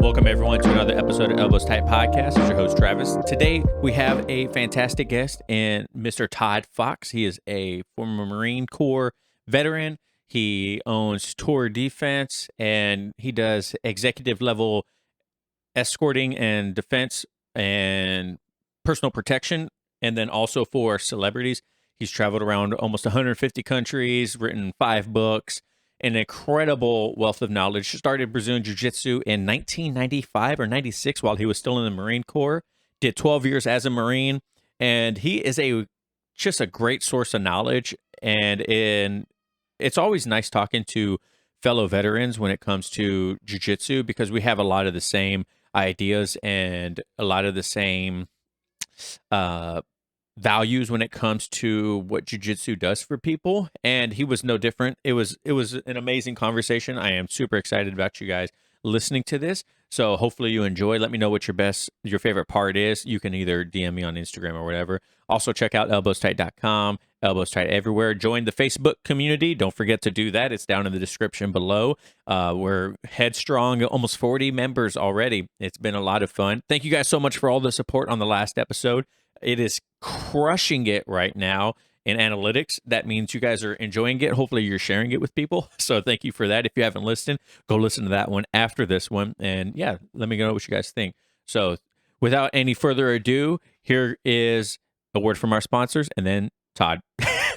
Welcome, everyone, to another episode of Elbows Tight Podcast. It's your host, Travis. Today, we have a fantastic guest in Mr. Todd Fox. He is a former Marine Corps veteran. He owns Tour Defense, and he does executive-level escorting and defense and personal protection, and then also for celebrities. He's traveled around almost 150 countries, written 5 books, an incredible wealth of knowledge. Started Brazilian Jiu-Jitsu in 1995 or 96 while he was still in the Marine Corps. Did 12 years as a Marine, and he is just a great source of knowledge. And it's always nice talking to fellow veterans when it comes to Jiu-Jitsu because we have a lot of the same ideas and a lot of the same values when it comes to what jiu-jitsu does for people, and he was no different. It was an amazing conversation. I am super excited about you guys listening to this, so hopefully you enjoy. Let me know what your favorite part is. You can either DM me on Instagram or whatever. Also check out elbowstight.com, Elbows Tight everywhere. Join the Facebook community. Don't forget to do that. It's down in the description below. We're headstrong, almost 40 members already. It's been a lot of fun. Thank you guys so much for all the support on the last episode. It is crushing it right now in analytics. That means you guys are enjoying it. Hopefully you're sharing it with people. So thank you for that. If you haven't listened, go listen to that one after this one. And yeah, let me know what you guys think. So without any further ado, here is a word from our sponsors and then Todd.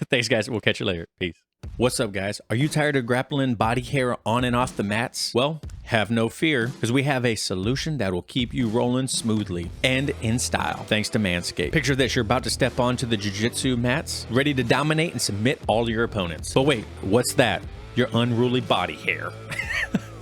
Thanks, guys. We'll catch you later. Peace. What's up, guys? Are you tired of grappling body hair on and off the mats? Well, have no fear, because we have a solution that will keep you rolling smoothly and in style, thanks to Manscaped. Picture this, you're about to step onto the jiu-jitsu mats, ready to dominate and submit all your opponents. But wait, what's that? Your unruly body hair.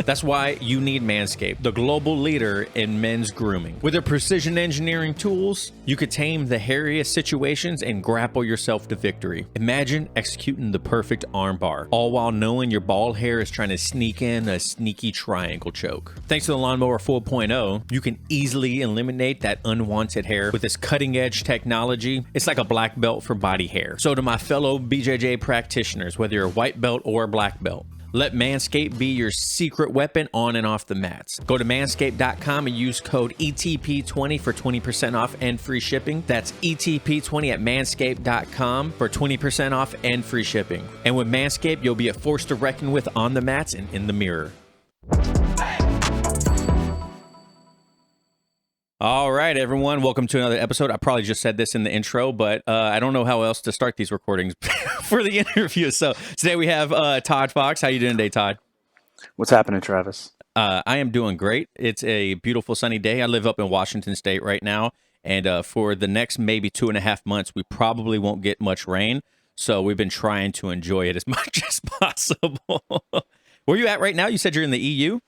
That's why you need Manscaped, the global leader in men's grooming. With their precision engineering tools, you could tame the hairiest situations and grapple yourself to victory. Imagine executing the perfect armbar, all while knowing your bald hair is trying to sneak in a sneaky triangle choke. Thanks to the Lawnmower 4.0, you can easily eliminate that unwanted hair with this cutting-edge technology. It's like a black belt for body hair. So to my fellow BJJ practitioners, whether you're a white belt or a black belt, let Manscaped be your secret weapon on and off the mats. Go to manscaped.com and use code ETP20 for 20% off and free shipping. That's ETP20 at manscaped.com for 20% off and free shipping. And with Manscaped, you'll be a force to reckon with on the mats and in the mirror. All right, everyone. Welcome to another episode. I probably just said this in the intro, but I don't know how else to start these recordings for the interview. So today we have Todd Fox. How you doing today, Todd? What's happening, Travis? I am doing great. It's a beautiful sunny day. I live up in Washington State right now, and for the next maybe 2.5 months, we probably won't get much rain. So we've been trying to enjoy it as much as possible. Where are you at right now? You said you're in the EU?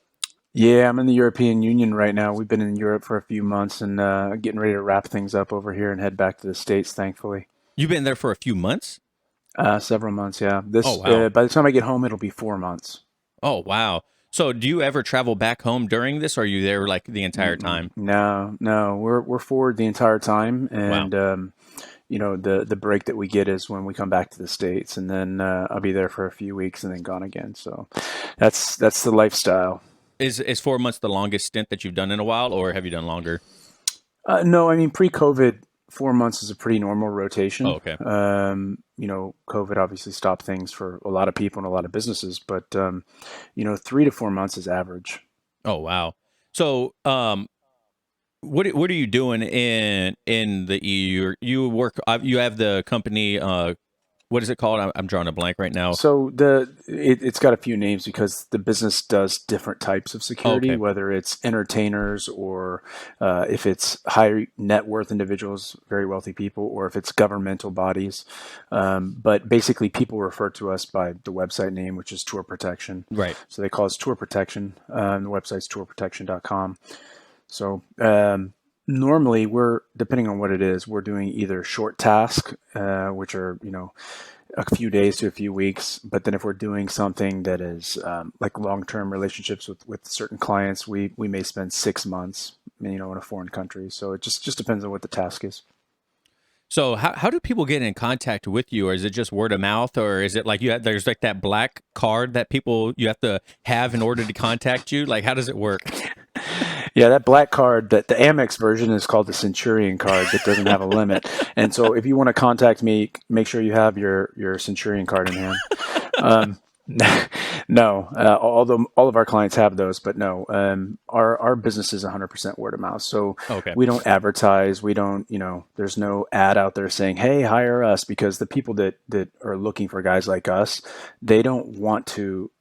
Yeah, I'm in the European Union right now. We've been in Europe for a few months and getting ready to wrap things up over here and head back to the States, thankfully. You've been there for a few months? Several months, yeah. Wow. By the time I get home, it'll be 4 months. Oh, wow. So do you ever travel back home during this, or are you there like the entire time? No. We're forward the entire time, and Wow. The break that we get is when we come back to the States, and then I'll be there for a few weeks and then gone again. So that's the lifestyle. Is 4 months the longest stint that you've done in a while, or have you done longer? No, I mean, pre-COVID, 4 months is a pretty normal rotation. Oh, okay. COVID obviously stopped things for a lot of people and a lot of businesses, but 3 to 4 months is average. Oh, wow. So, what are you doing in the EU? You work. You have the company. What is it called? I'm drawing a blank right now. So it's got a few names because the business does different types of security, Okay. whether it's entertainers or if it's high net worth individuals, very wealthy people, or if it's governmental bodies. But basically, people refer to us by the website name, which is Tour Protection. Right. So they call us Tour Protection. The website's tourprotection.com. So normally, depending on what it is, we're doing either short task, which are, a few days to a few weeks. But then if we're doing something that is like long-term relationships with certain clients, we may spend 6 months, in a foreign country. So it just depends on what the task is. So how do people get in contact with you? Or is it just word of mouth? Or is it like there's like that black card that you have to have in order to contact you? Like, how does it work? Yeah, that black card, that the Amex version is called the Centurion card that doesn't have a limit. And so if you want to contact me, make sure you have your Centurion card in hand. Um, no, although all of our clients have those, but no, our business is 100% word of mouth. So Okay. we don't advertise. We don't, there's no ad out there saying, "Hey, hire us," because the people that are looking for guys like us, they don't want to.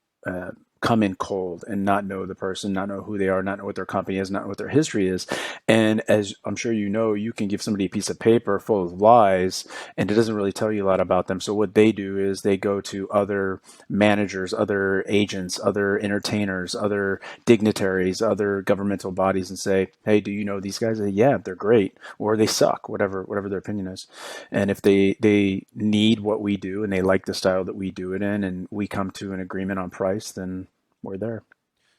Come in cold and not know the person, not know who they are, not know what their company is, not know what their history is. And as I'm sure you know, you can give somebody a piece of paper full of lies and it doesn't really tell you a lot about them. So what they do is they go to other managers, other agents, other entertainers, other dignitaries, other governmental bodies and say, "Hey, do you know these guys?" Say, "Yeah, they're great," or "They suck," whatever their opinion is. And if they need what we do and they like the style that we do it in and we come to an agreement on price, then we're there.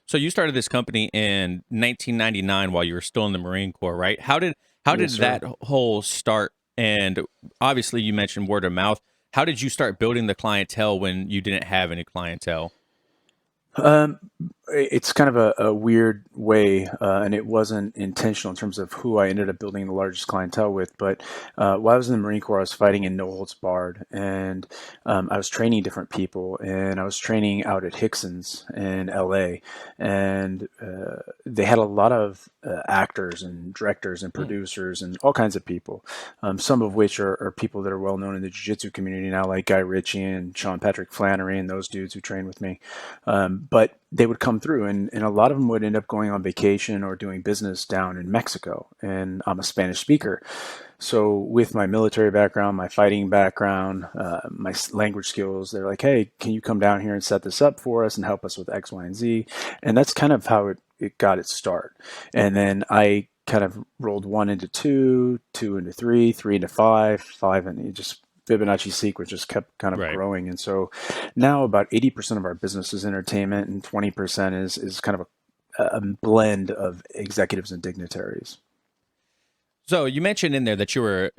So you started this company in 1999 while you were still in the Marine Corps, right? How did Yes, sir. that whole start? And obviously, you mentioned word of mouth. How did you start building the clientele when you didn't have any clientele? Um, it's kind of a weird way, and it wasn't intentional in terms of who I ended up building the largest clientele with. But while I was in the Marine Corps, I was fighting in No Holds Barred, and I was training different people, and I was training out at Hickson's in LA, and they had a lot of actors and directors and Hmm. producers and all kinds of people, some of which are people that are well known in the jiu-jitsu community now, like Guy Ritchie and Sean Patrick Flannery and those dudes who train with me. But they would come through, and a lot of them would end up going on vacation or doing business down in Mexico. And I'm a Spanish speaker. So, with my military background, my fighting background, my language skills, they're like, "Hey, can you come down here and set this up for us and help us with X, Y, and Z?" And that's kind of how it got its start. And then I kind of rolled one into two, two into three, three into five, five, and it just Fibonacci sequence just kept kind of Right. growing. And so now about 80% of our business is entertainment and 20% is kind of a blend of executives and dignitaries. So you mentioned in there that you were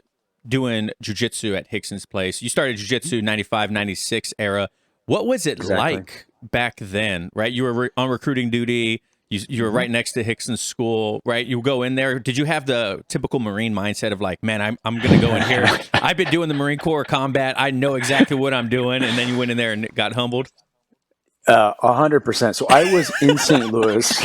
doing jujitsu at Hickson's place. You started jujitsu 95, 96 era. What was it Exactly. like back then, right? You were on recruiting duty. You were hmm right next to Hickson's school, right? You go in there. Did you have the typical Marine mindset of like, man, I'm going to go in here. I've been doing the Marine Corps combat. I know exactly what I'm doing. And then you went in there and got humbled. 100%. So I was in St. Louis,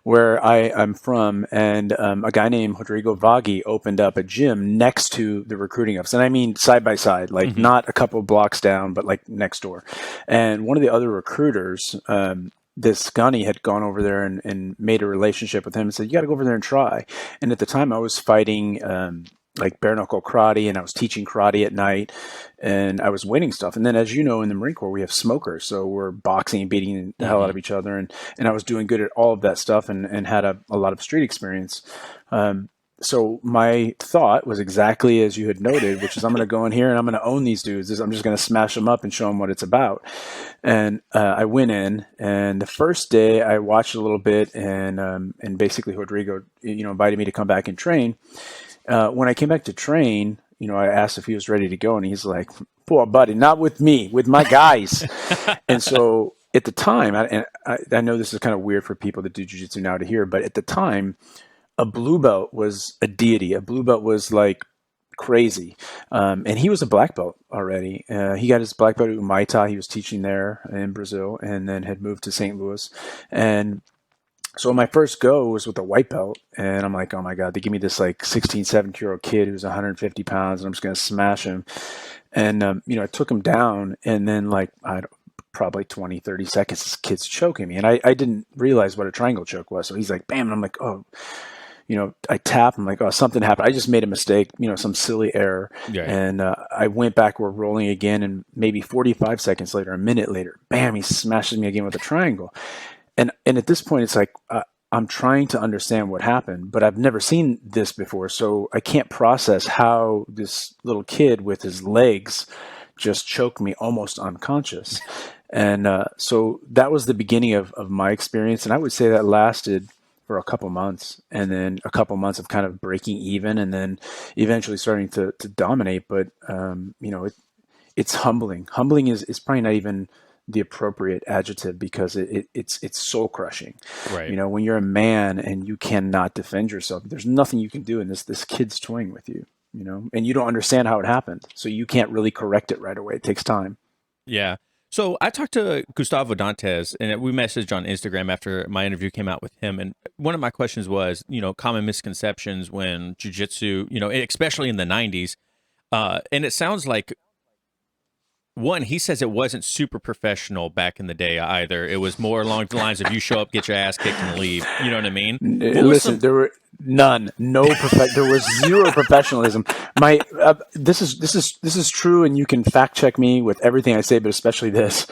where I'm from, and a guy named Rodrigo Vaghi opened up a gym next to the recruiting office, and I mean side by side, like Hmm. not a couple of blocks down, but like next door. And one of the other recruiters, this Gunny had gone over there and made a relationship with him and said, "You got to go over there and try." And at the time, I was fighting. Like bare knuckle karate, and I was teaching karate at night, and I was winning stuff. And then, as you know, in the Marine Corps, we have smokers, so we're boxing and beating the hell out Hmm. of each other, and I was doing good at all of that stuff, and had a lot of street experience. So my thought was exactly as you had noted, which is I'm going to go in here and I'm going to own these dudes. I'm just going to smash them up and show them what it's about. And I went in, and the first day I watched a little bit, and basically Rodrigo, invited me to come back and train. When I came back to train, I asked if he was ready to go, and he's like, "Poor buddy, not with me, with my guys." And so at the time, I know this is kind of weird for people that do jiu-jitsu now to hear, but at the time, a blue belt was a deity. A blue belt was like crazy. And he was a black belt already. He got his black belt at Umaita. He was teaching there in Brazil and then had moved to St. Louis. And so my first go was with a white belt, and I'm like, "Oh my god, they give me this like 16, 17-year-old kid who's 150 pounds, and I'm just gonna smash him." And I took him down, and then like I don't, probably 20, 30 seconds, this kid's choking me, and I didn't realize what a triangle choke was. So he's like, "Bam," and I'm like, "Oh." I tap. I'm like, "Oh, something happened. I just made a mistake. Some silly error." Right. And I went back. We're rolling again, and maybe 45 seconds later, a minute later, bam, he smashes me again with a triangle. And at this point, it's like I'm trying to understand what happened, but I've never seen this before, so I can't process how this little kid with his legs just choked me almost unconscious. And so that was the beginning of my experience, and I would say that lasted for a couple months, and then a couple months of kind of breaking even, and then eventually starting to dominate. But it's humbling. Humbling is probably not even the appropriate adjective because it's soul crushing. Right. When you're a man and you cannot defend yourself, there's nothing you can do, and this kid's toying with you. And you don't understand how it happened, so you can't really correct it right away. It takes time. Yeah. So I talked to Gustavo Dantes, and we messaged on Instagram after my interview came out with him. And one of my questions was, common misconceptions when jujitsu, especially in the '90s. And it sounds like one, he says it wasn't super professional back in the day either. It was more along the lines of you show up, get your ass kicked, and leave. You know what I mean? What was Listen, some? there were none, there was zero professionalism. My this is true, and you can fact check me with everything I say, but especially this.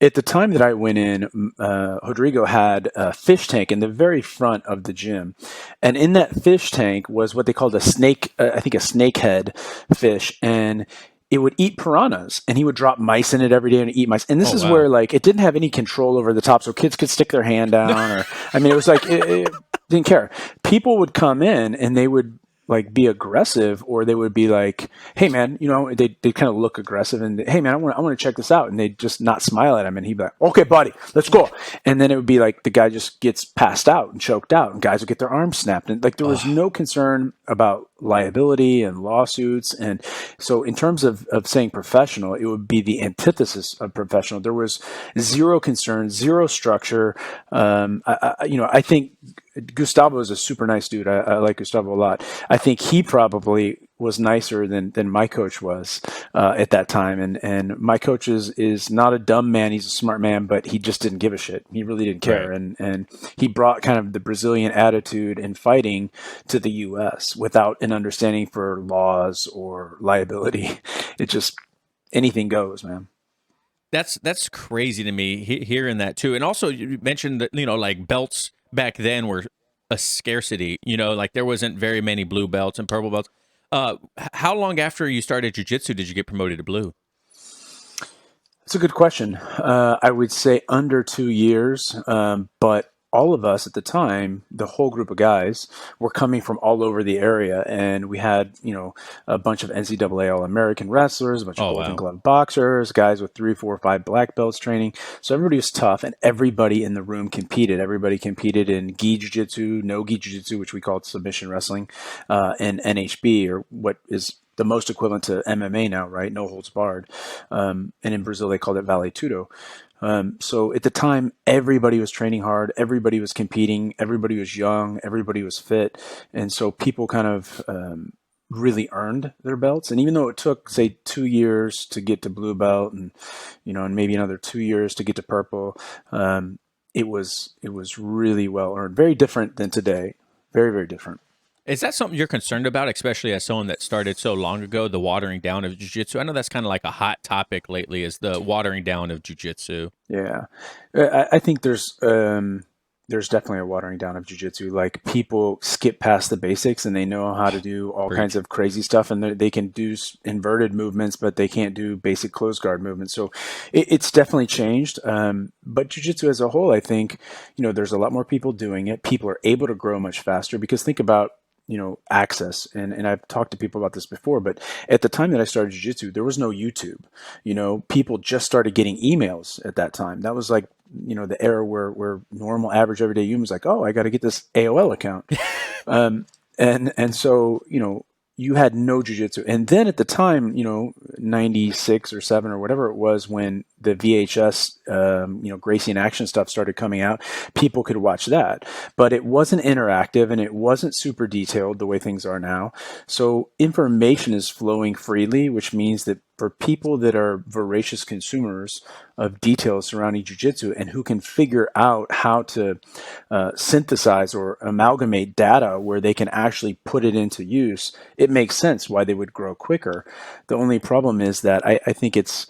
At the time that I went in, Rodrigo had a fish tank in the very front of the gym. And in that fish tank was what they called a snake, I think a snakehead fish. And it would eat piranhas, and he would drop mice in it every day and eat mice. And this Oh is wow. where, like, it didn't have any control over the top, so kids could stick their hand down, or, I mean, it was like, it didn't care. People would come in and they would like be aggressive, or they would be like, hey man, they kind of look aggressive, and hey man, I want to check this out, and they'd just not smile at him, and he'd be like, okay buddy, let's go. And then it would be like the guy just gets passed out and choked out, and guys would get their arms snapped, and like there was Oh, no concern about liability and lawsuits. And so in terms of saying professional, it would be the antithesis of professional. There was zero concern, zero structure. I think Gustavo is a super nice dude. I like Gustavo a lot. I think he probably was nicer than my coach was at that time. And my coach is not a dumb man. He's a smart man, but he just didn't give a shit. He really didn't right. care. And he brought kind of the Brazilian attitude in fighting to the U.S. without an understanding for laws or liability. It just, anything goes, man. That's crazy to me hearing that too. And also you mentioned that like belts back then were a scarcity. Like there wasn't very many blue belts and purple belts. How long after you started jujitsu did you get promoted to blue? It's a good question. I would say under 2 years, but all of us at the time, the whole group of guys, were coming from all over the area, and we had a bunch of NCAA All-American wrestlers, a bunch of Oh Golden wow. Glove boxers, guys with 3, 4, 5 black belts training. So everybody was tough, and everybody in the room competed. Everybody competed in gi jiu-jitsu, no gi jiu-jitsu, which we called submission wrestling, and NHB, or what is the most equivalent to MMA now, right? No holds barred. And in Brazil, they called it Vale Tudo. So at the time, everybody was training hard, everybody was competing, everybody was young, everybody was fit. And so people kind of really earned their belts. And even though it took, say, 2 years to get to blue belt, and maybe another 2 years to get to purple, it was really well earned. Very different than today. Very, very different. Is that something you're concerned about, especially as someone that started so long ago, the watering down of jiu-jitsu? I know that's kind of like a hot topic lately, is the watering down of jiu-jitsu. Yeah, I think there's definitely a watering down of jujitsu. Like people skip past the basics, and they know how to do all kinds Preach. of crazy stuff, and they can do inverted movements, but they can't do basic closed guard movements. So it's definitely changed. But jujitsu as a whole, I think, there's a lot more people doing it. People are able to grow much faster because think about access, and I've talked to people about this before, but at the time that I started jiu-jitsu, there was no YouTube. People just started getting emails at that time. That was like the era where normal average everyday human was like, oh, I got to get this AOL account. And so you had no jujitsu. And then at the time, 96 or 7 or whatever it was, when the VHS, Gracie in Action stuff started coming out, people could watch that. But it wasn't interactive, and it wasn't super detailed the way things are now. So information is flowing freely, which means that for people that are voracious consumers of details surrounding jiu-jitsu and who can figure out how to synthesize or amalgamate data where they can actually put it into use, it makes sense why they would grow quicker. The only problem is that I think it's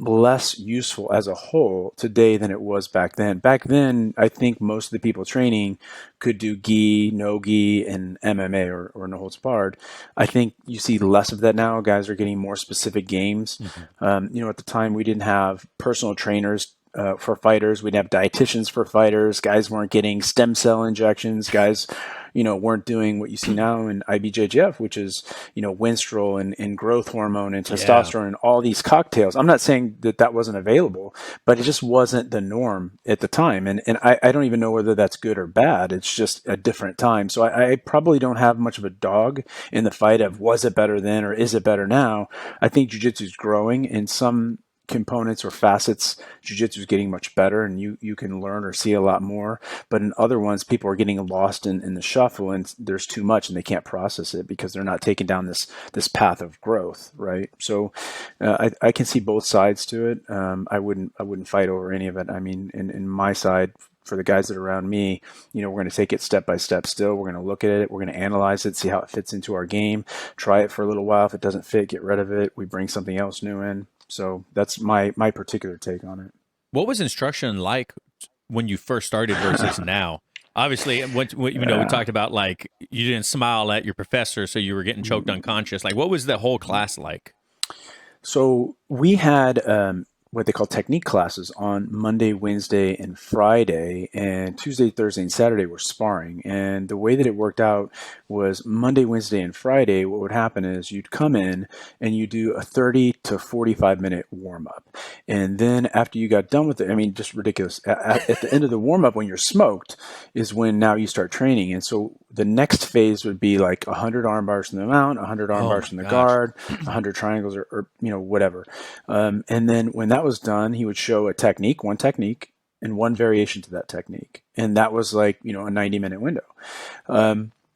less useful as a whole today than it was back then. Back then, I think most of the people training could do gi, no gi, and MMA, or no holds barred. I think you see less of that now. Guys are getting more specific games. Mhm. At the time, we didn't have personal trainers for fighters. We didn't have dietitians for fighters. Guys weren't getting stem cell injections. Guys, weren't doing what you see now in IBJJF, which is, Winstrol and growth hormone and Yeah. testosterone and all these cocktails. I'm not saying that that wasn't available, but it just wasn't the norm at the time. And I don't even know whether that's good or bad. It's just a different time. So I probably don't have much of a dog in the fight of was it better then or is it better now. I think jiu-jitsu is growing in some components or facets. Jiu-jitsu is getting much better and you can learn or see a lot more, but in other ones people are getting lost in the shuffle and there's too much and they can't process it because they're not taking down this path of growth, right? So I can see both sides to it. I wouldn't fight over any of it. I mean, in my side, for the guys that are around me, we're going to take it step by step still. We're going to look at it. We're going to analyze it, see how it fits into our game, try it for a little while. If it doesn't fit, get rid of it. We bring something else new in. So that's my particular take on it. What was instruction like when you first started versus now? Obviously, we Yeah. talked about like you didn't smile at your professor, so you were getting choked unconscious. Like, what was the whole class like? So we had what they call technique classes on Monday, Wednesday, and Friday, and Tuesday, Thursday, and Saturday were sparring. And the way that it worked out was Monday, Wednesday, and Friday. What would happen is you'd come in and you do a 30 to 45-minute warm up, and then after you got done with it, I mean, just ridiculous. At the end of the warm up, when you're smoked, is when now you start training. And so the next phase would be like 100 arm bars from the mount, 100 arm Oh bars my from the gosh. guard, 100 triangles, or whatever. And then when that was done, he would show a technique, one technique, and one variation to that technique. And that was like, a 90-minute window.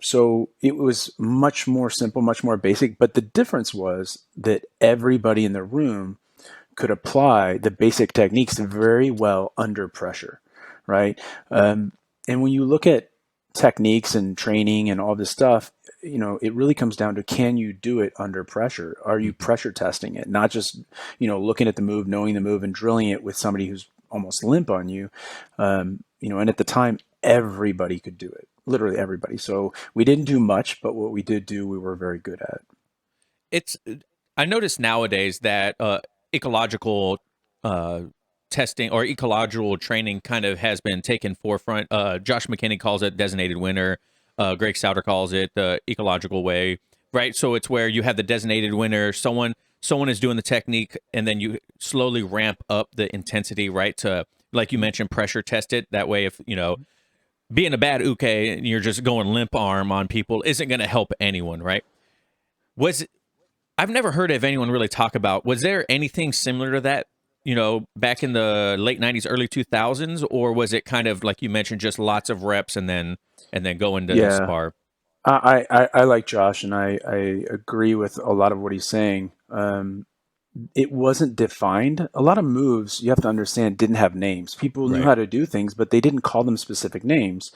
So it was much more simple, much more basic. But the difference was that everybody in the room could apply the basic techniques very well under pressure, right? And when you look at techniques and training and all this stuff, it really comes down to can you do it under pressure? Are you Mhm. pressure testing it? Not just, looking at the move, knowing the move, and drilling it with somebody who's almost limp on you. And at the time, everybody could do it, literally everybody. So we didn't do much, but what we did do, we were very good at. It's I notice nowadays that ecological uh, testing or ecological training kind of has been taken forefront. Josh McKinney calls it designated winner. Greg Souter calls it the ecological way, right? So it's where you have the designated winner. Someone is doing the technique, and then you slowly ramp up the intensity, right? To like you mentioned, pressure test it. That way, if being a bad uke and you're just going limp arm on people isn't going to help anyone, right? Was I've never heard of anyone really talk about. Was there anything similar to that, back in the late '90s, early 2000s, or was it kind of like you mentioned, just lots of reps and then go into Yeah, spar? I like Josh, and I agree with a lot of what he's saying. It wasn't defined. A lot of moves, you have to understand, didn't have names. People knew Right. how to do things, but they didn't call them specific names.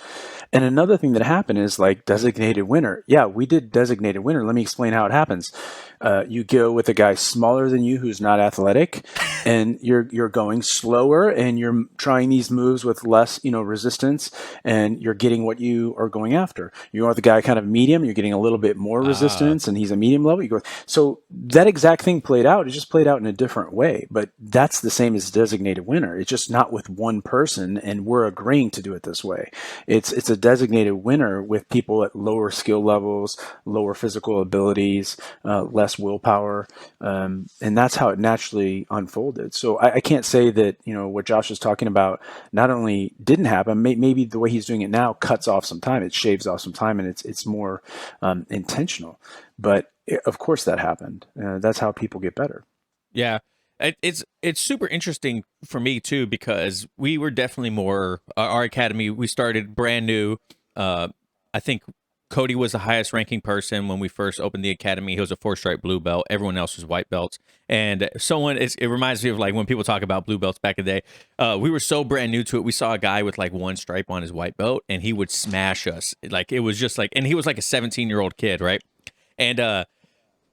And another thing that happened is like designated winner. Yeah, we did designated winner. Let me explain how it happens. You go with a guy smaller than you who's not athletic, and you're going slower, and you're trying these moves with less resistance, and you're getting what you are going after. You go with the guy kind of medium, you're getting a little bit more Ah, resistance, and he's a medium level. You go so that exact thing played out. It just played out in a different way, but that's the same as designated winner. It's just not with one person, and we're agreeing to do it this way. It's a designated winner with people at lower skill levels, lower physical abilities, less willpower, and that's how it naturally unfolded. So I can't say that what Josh is talking about not only didn't happen, maybe the way he's doing it now cuts off some time, it shaves off some time, and it's more intentional. But of course that happened. That's how people get better. yeah. It's super interesting for me too because we were definitely more our academy. We started brand new. I think Cody was the highest ranking person when we first opened the academy. He was a 4 stripe blue belt. Everyone else was white belts. And it reminds me of like when people talk about blue belts back in the day. We were so brand new to it. We saw a guy with like one stripe on his white belt, and he would smash us. Like it was just like, and he was like a 17-year-old kid, right? And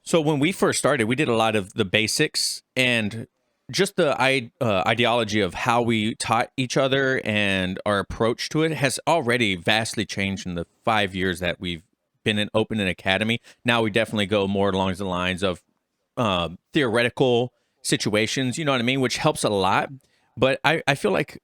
so when we first started, we did a lot of the basics and just the ideology of how we taught each other and our approach to it has already vastly changed in the 5 years that we've been in open an academy. Now we definitely go more along the lines of theoretical situations, you know what I mean, which helps a lot. But I feel like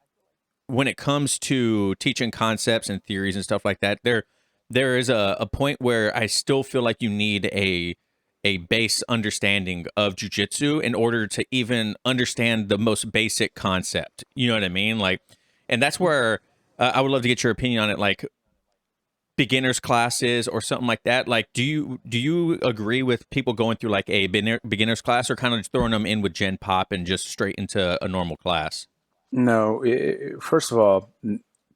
when it comes to teaching concepts and theories and stuff like that, there is a point where I still feel like you need a base understanding of jujitsu in order to even understand the most basic concept. You know what I mean? Like, and that's where I would love to get your opinion on it. Like beginners classes or something like that. Like, do you agree with people going through like a beginners class, or kind of just throwing them in with Gen Pop and just straight into a normal class? No, first of all,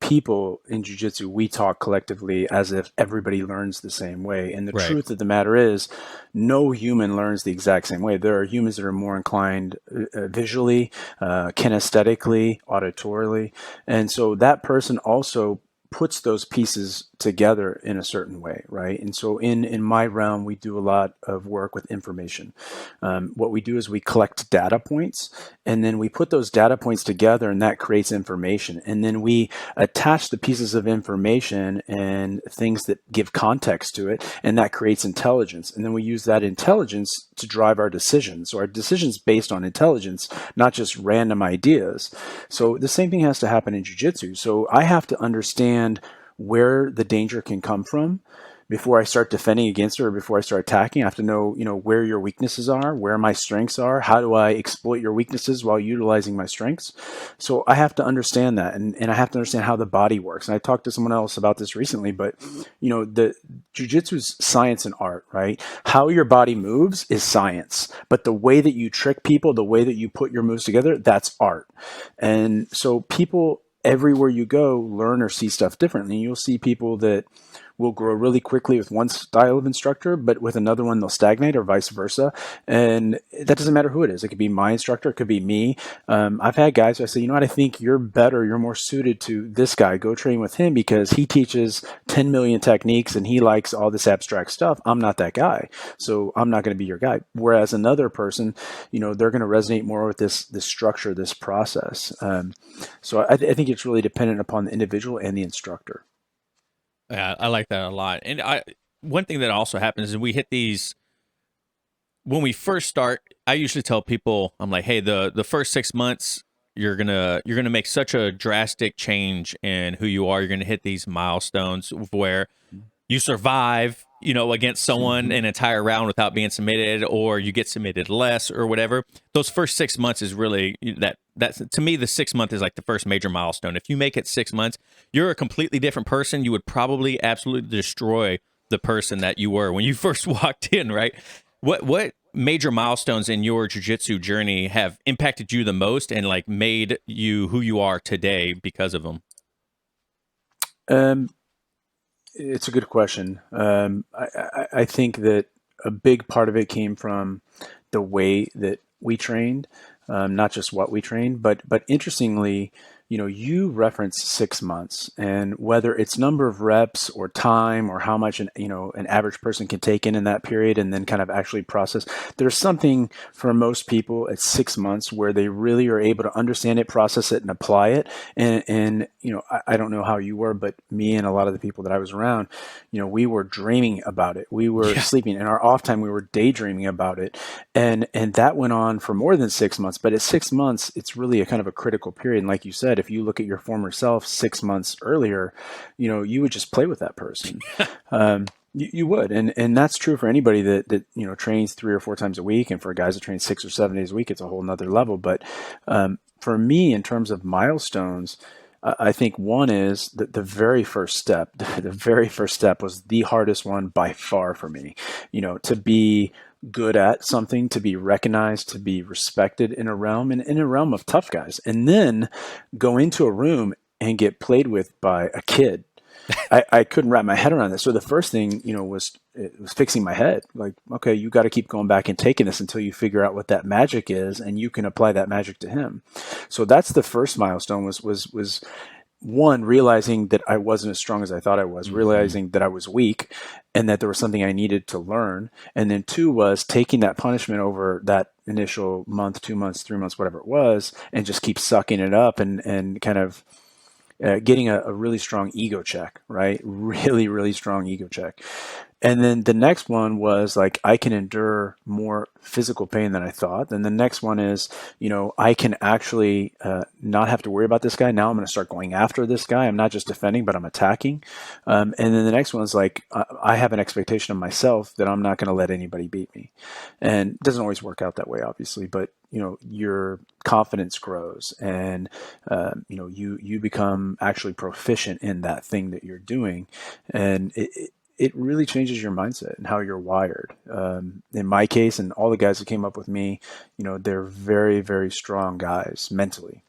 people in jiu-jitsu, we talk collectively as if everybody learns the same way. And the Right. truth of the matter is, no human learns the exact same way. There are humans that are more inclined visually, kinesthetically, auditorily. And so that person also puts those pieces together in a certain way, right? And so in my realm, we do a lot of work with information. What we do is we collect data points, and then we put those data points together, and that creates information. And then we attach the pieces of information and things that give context to it, and that creates intelligence. And then we use that intelligence to drive our decisions. So our decisions based on intelligence, not just random ideas. So the same thing has to happen in jiu-jitsu. So I have to understand where the danger can come from before I start defending against it, or before I start attacking. I have to know, where your weaknesses are, where my strengths are. How do I exploit your weaknesses while utilizing my strengths? So I have to understand that, and I have to understand how the body works. And I talked to someone else about this recently, but the jujitsu is science and art, right? How your body moves is science, but the way that you trick people, the way that you put your moves together, that's art. And so people everywhere you go learn or see stuff differently. You'll see people that will grow really quickly with one style of instructor, but with another one they'll stagnate, or vice versa. And that doesn't matter who it is. It could be my instructor, it could be me. I've had guys who I say, you know what, I think you're better, you're more suited to this guy. Go train with him because he teaches 10 million techniques and he likes all this abstract stuff. I'm not that guy, so I'm not going to be your guy. Whereas another person, they're going to resonate more with this structure, this process. So I think it's really dependent upon the individual and the instructor. Yeah, I like that a lot. And I one thing that also happens is we hit these when we first start. I usually tell people, I'm like, hey, the first 6 months you're gonna make such a drastic change in who you are. You're gonna hit these milestones where you survive, against someone Mm-hmm. an entire round without being submitted, or you get submitted less or whatever. Those first 6 months is really that's to me, the 6 month is like the first major milestone. If you make it 6 months, you're a completely different person. You would probably absolutely destroy the person that you were when you first walked in, right? What major milestones in your jujitsu journey have impacted you the most and like made you who you are today because of them? Um, it's a good question. I think that a big part of it came from the way that we trained, not just what we trained, but interestingly, you referenced 6 months, and whether it's number of reps or time or how much an average person can take in that period and then kind of actually process. There's something for most people at 6 months where they really are able to understand it, process it, and apply it. And I don't know how you were, but me and a lot of the people that I was around, we were dreaming about it. We were Yeah. sleeping in our off time. We were daydreaming about it, and that went on for more than 6 months. But at 6 months, it's really a kind of a critical period. And like you said, if you look at your former self 6 months earlier, you would just play with that person. You would, and that's true for anybody that trains 3 or 4 times a week, and for guys that train 6 or 7 days a week, it's a whole nother level. But for me, in terms of milestones, I think one is that the very first step. The very first step was the hardest one by far for me. To be good at something, to be recognized, to be respected in a realm, and in a realm of tough guys, and then go into a room and get played with by a kid. I couldn't wrap my head around this. So the first thing, was fixing my head. Like, okay, you got to keep going back and taking this until you figure out what that magic is, and you can apply that magic to him. So that's the first milestone. Was one, realizing that I wasn't as strong as I thought I was, Hmm. realizing that I was weak and that there was something I needed to learn. And then two was taking that punishment over that initial month, 2 months, 3 months, whatever it was, and just keep sucking it up and kind of getting a really strong ego check, right? Really, really strong ego check. And then the next one was like, I can endure more physical pain than I thought. Then the next one is, I can actually not have to worry about this guy. Now I'm going to start going after this guy. I'm not just defending, but I'm attacking. And then the next one is like, I have an expectation of myself that I'm not going to let anybody beat me. And it doesn't always work out that way, obviously, but your confidence grows, and you become actually proficient in that thing that you're doing, and it really changes your mindset and how you're wired. In my case, and all the guys that came up with me, they're very, very strong guys mentally.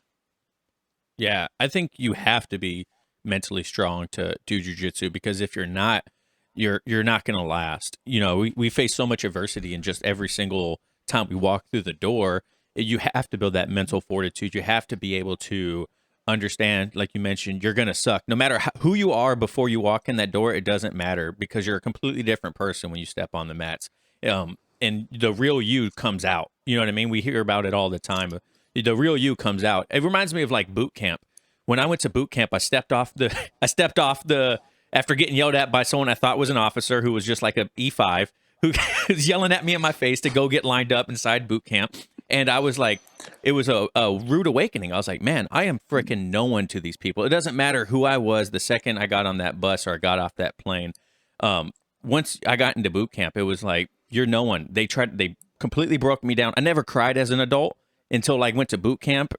Yeah, I think you have to be mentally strong to do jujitsu because if you're not, you're not going to last. We face so much adversity in just every single time we walk through the door. You have to build that mental fortitude. You have to be able to understand, like you mentioned, you're going to suck. No matter who you are before you walk in that door, it doesn't matter because you're a completely different person when you step on the mats. And the real you comes out. You know what I mean? We hear about it all the time. The real you comes out. It reminds me of like boot camp. When I went to boot camp, I stepped off the after getting yelled at by someone I thought was an officer who was just like a E5 who was yelling at me in my face to go get lined up inside boot camp. And I was like, it was a rude awakening. I was like, man, I am freaking no one to these people. It doesn't matter who I was the second I got on that bus or I got off that plane. Once I got into boot camp, it was like, you're no one. They completely broke me down. I never cried as an adult until I went to boot camp.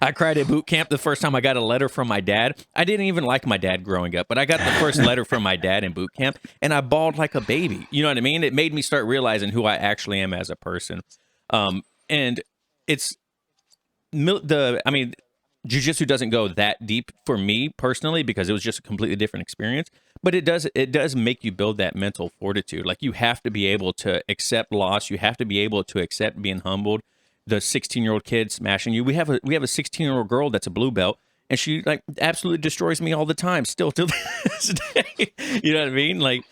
I cried at boot camp the first time I got a letter from my dad. I didn't even like my dad growing up, but I got the first letter from my dad in boot camp and I bawled like a baby. You know what I mean? It made me start realizing who I actually am as a person. And it's I mean, jujitsu doesn't go that deep for me personally because it was just a completely different experience. But it does make you build that mental fortitude. Like you have to be able to accept loss. You have to be able to accept being humbled. The 16-year-old kid smashing you. We have a 16-year-old girl that's a blue belt, and she like absolutely destroys me all the time. Still to this day, you know what I mean? Like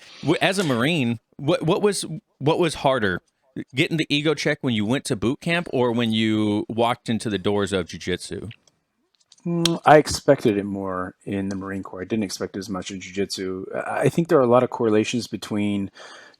as a Marine, what was harder? Getting the ego check when you went to boot camp or when you walked into the doors of jiu-jitsu? I expected it more in the Marine Corps. I didn't expect it as much in Jiu-Jitsu. I think there are a lot of correlations between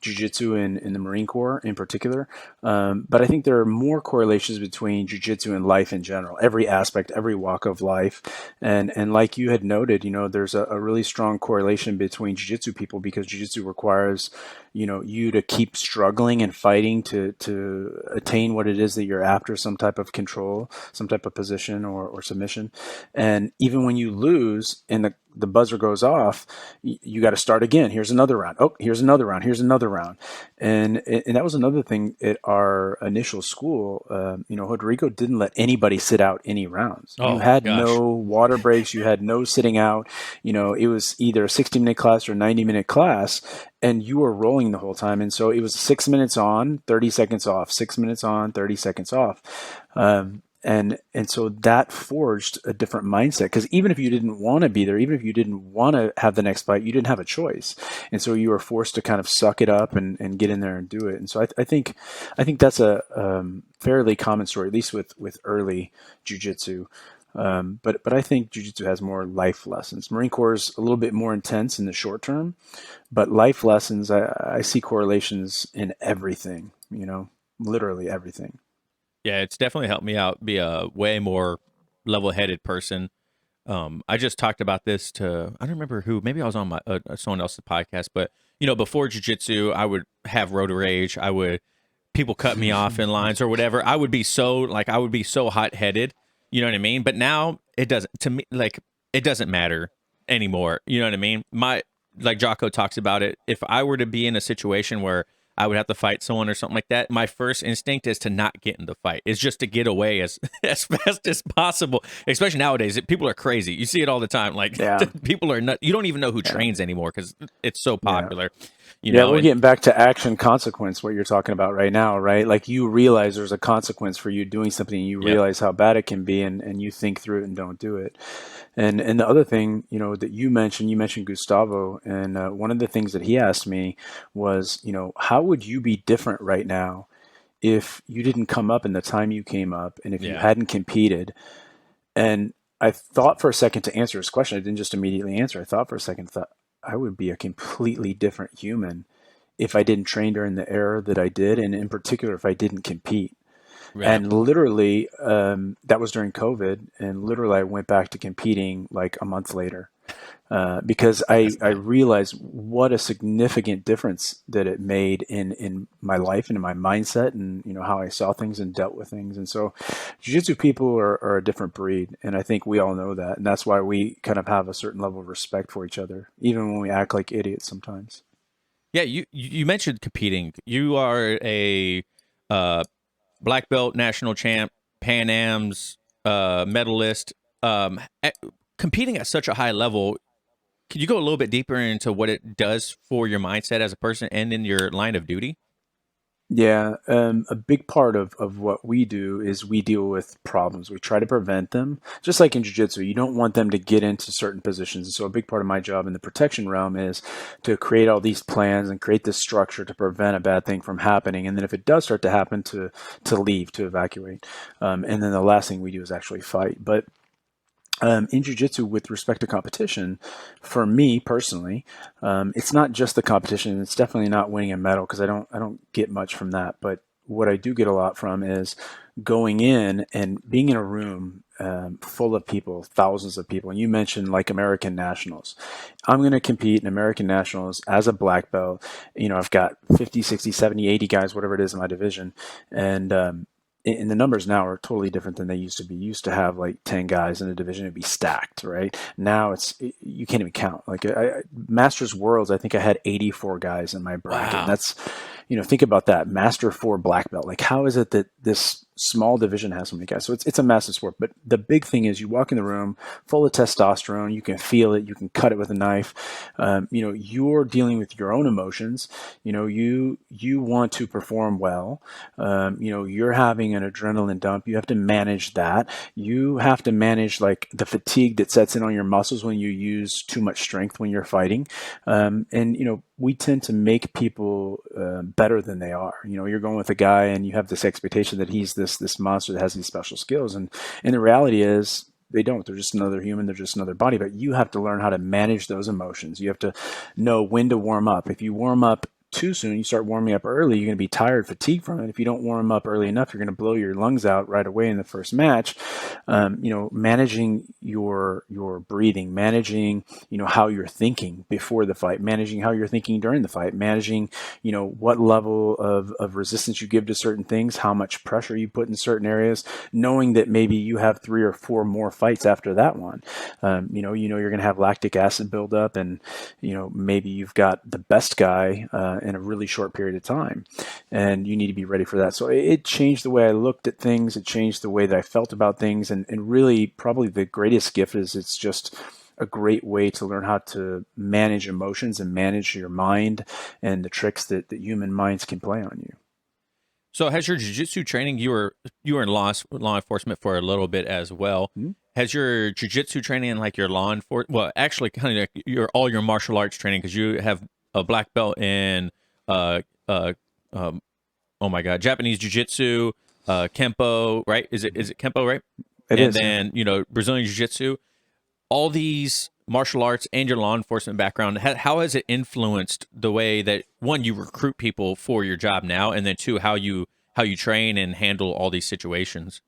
Jiu-Jitsu and the Marine Corps in particular, but I think there are more correlations between Jiu-Jitsu and life in general, every aspect, every walk of life. And like you had noted, there's a really strong correlation between Jiu-Jitsu people because Jiu-Jitsu requires, you to keep struggling and fighting to attain what it is that you're after, some type of control, some type of position or submission. And even when you lose and the buzzer goes off, you got to start again. Here's another round. Oh, here's another round. Here's another round. And that was another thing at our initial school. Rodrigo didn't let anybody sit out any rounds. You Oh had gosh. no water breaks. You had no sitting out. It was either a 60-minute class or a 90-minute class, and you were rolling the whole time. And so it was 6 minutes on, 30 seconds off, 6 minutes on, 30 seconds off. And so that forged a different mindset because even if you didn't want to be there, even if you didn't want to have the next fight, you didn't have a choice. And so you were forced to kind of suck it up and get in there and do it. And so I think that's a fairly common story, at least with early jujitsu. But I think jujitsu has more life lessons. Marine Corps is a little bit more intense in the short term, but life lessons, I see correlations in everything, literally everything. Yeah, it's definitely helped me out be a way more level-headed person. I just talked about this to I don't remember who. Maybe I was on my someone else's podcast, but before jujitsu, I would have road rage. I would people cut me off in lines or whatever. I would be so hot-headed. You know what I mean? But now it doesn't to me like it doesn't matter anymore. You know what I mean? My like Jocko talks about it. If I were to be in a situation where I would have to fight someone or something like that, my first instinct is to not get in the fight. It's just to get away as as fast as possible. Especially nowadays, people are crazy. You see it all the time. Like Yeah. people are not. You don't even know who Yeah. trains anymore because it's so Yeah. popular. Yeah, we're And getting back to action consequence, what you're talking about right now, right? Like you realize there's a consequence for you doing something, and you yep, realize how bad it can be, and you think through it and don't do it. And the other thing, that you mentioned Gustavo, and one of the things that he asked me was, how would you be different right now if you didn't come up in the time you came up, and if you yeah, hadn't competed? And I thought for a second to answer his question. I didn't just immediately answer. I thought for a second, I would be a completely different human if I didn't train during the era that I did, and in particular, if I didn't compete. Yeah, And literally, that was during COVID, and literally, I went back to competing like a month later because that's I nice. realized what a significant difference that it made in my life and in my mindset, and how I saw things and dealt with things. And so, jiu-jitsu people are a different breed, and I think we all know that, and that's why we kind of have a certain level of respect for each other, even when we act like idiots sometimes. Yeah, you mentioned competing. You are a uh, black belt, national champ, Pan Am's medalist. At, competing at such a high level, can you go a little bit deeper into what it does for your mindset as a person and in your line of duty? Yeah, a big part of what we do is we deal with problems. We try to prevent them. Just like in jiu-jitsu, you don't want them to get into certain positions. And so a big part of my job in the protection realm is to create all these plans and create this structure to prevent a bad thing from happening. And then if it does start to happen, to leave, to evacuate. And then the last thing we do is actually fight. But in jiu-jitsu, with respect to competition, for me personally, it's not just the competition. It's definitely not winning a medal, because I don't get much from that. But what I do get a lot from is going in and being in a room full of people, thousands of people. And you mentioned like American nationals. I'm going to compete in American nationals as a black belt. I've got 50, 60, 70, 80 guys, whatever it is in my division. And and the numbers now are totally different than they used to be. You used to have like 10 guys in a division, it'd be stacked, right? Now you can't even count. Like Masters Worlds, I think I had 84 guys in my bracket. And Wow. that's, think about that. Master 4 black belt. Like, how is it that this small division has so many guys? So it's a massive sport. But the big thing is, you walk in the room full of testosterone, you can feel it, you can cut it with a knife. You're dealing with your own emotions. You want to perform well. You're having an adrenaline dump. You have to manage that. You have to manage like the fatigue that sets in on your muscles when you use too much strength when you're fighting. And we tend to make people better than they are. You're going with a guy and you have this expectation that he's this monster that has these special skills, and the reality is, they don't. They're just another human. They're just another body. But you have to learn how to manage those emotions. You have to know when to warm up. If you warm up too soon, you start warming up early, you're going to be tired, fatigued from it. If you don't warm up early enough, you're going to blow your lungs out right away in the first match. Managing your breathing, managing how you're thinking before the fight, managing how you're thinking during the fight, managing what level of resistance you give to certain things, how much pressure you put in certain areas, knowing that maybe you have 3 or 4 more fights after that one. You're going to have lactic acid buildup, and maybe you've got the best guy in a really short period of time, and you need to be ready for that. So it changed the way I looked at things. It changed the way that I felt about things, and really, probably the greatest gift is it's just a great way to learn how to manage emotions and manage your mind and the tricks that human minds can play on you. So, has your jiu-jitsu training? You were in law enforcement for a little bit as well. Hmm? Has your jiu-jitsu training and like your law enforcement? Well, actually, kind of like your martial arts training, because you have a black belt in uh uh um oh my god, Japanese jiu-jitsu, kempo, right? Is it kempo, right? It And is, yeah. then Brazilian jiu-jitsu. All these martial arts and your law enforcement background, how has it influenced the way that, one, you recruit people for your job now, and then two, how you train and handle all these situations?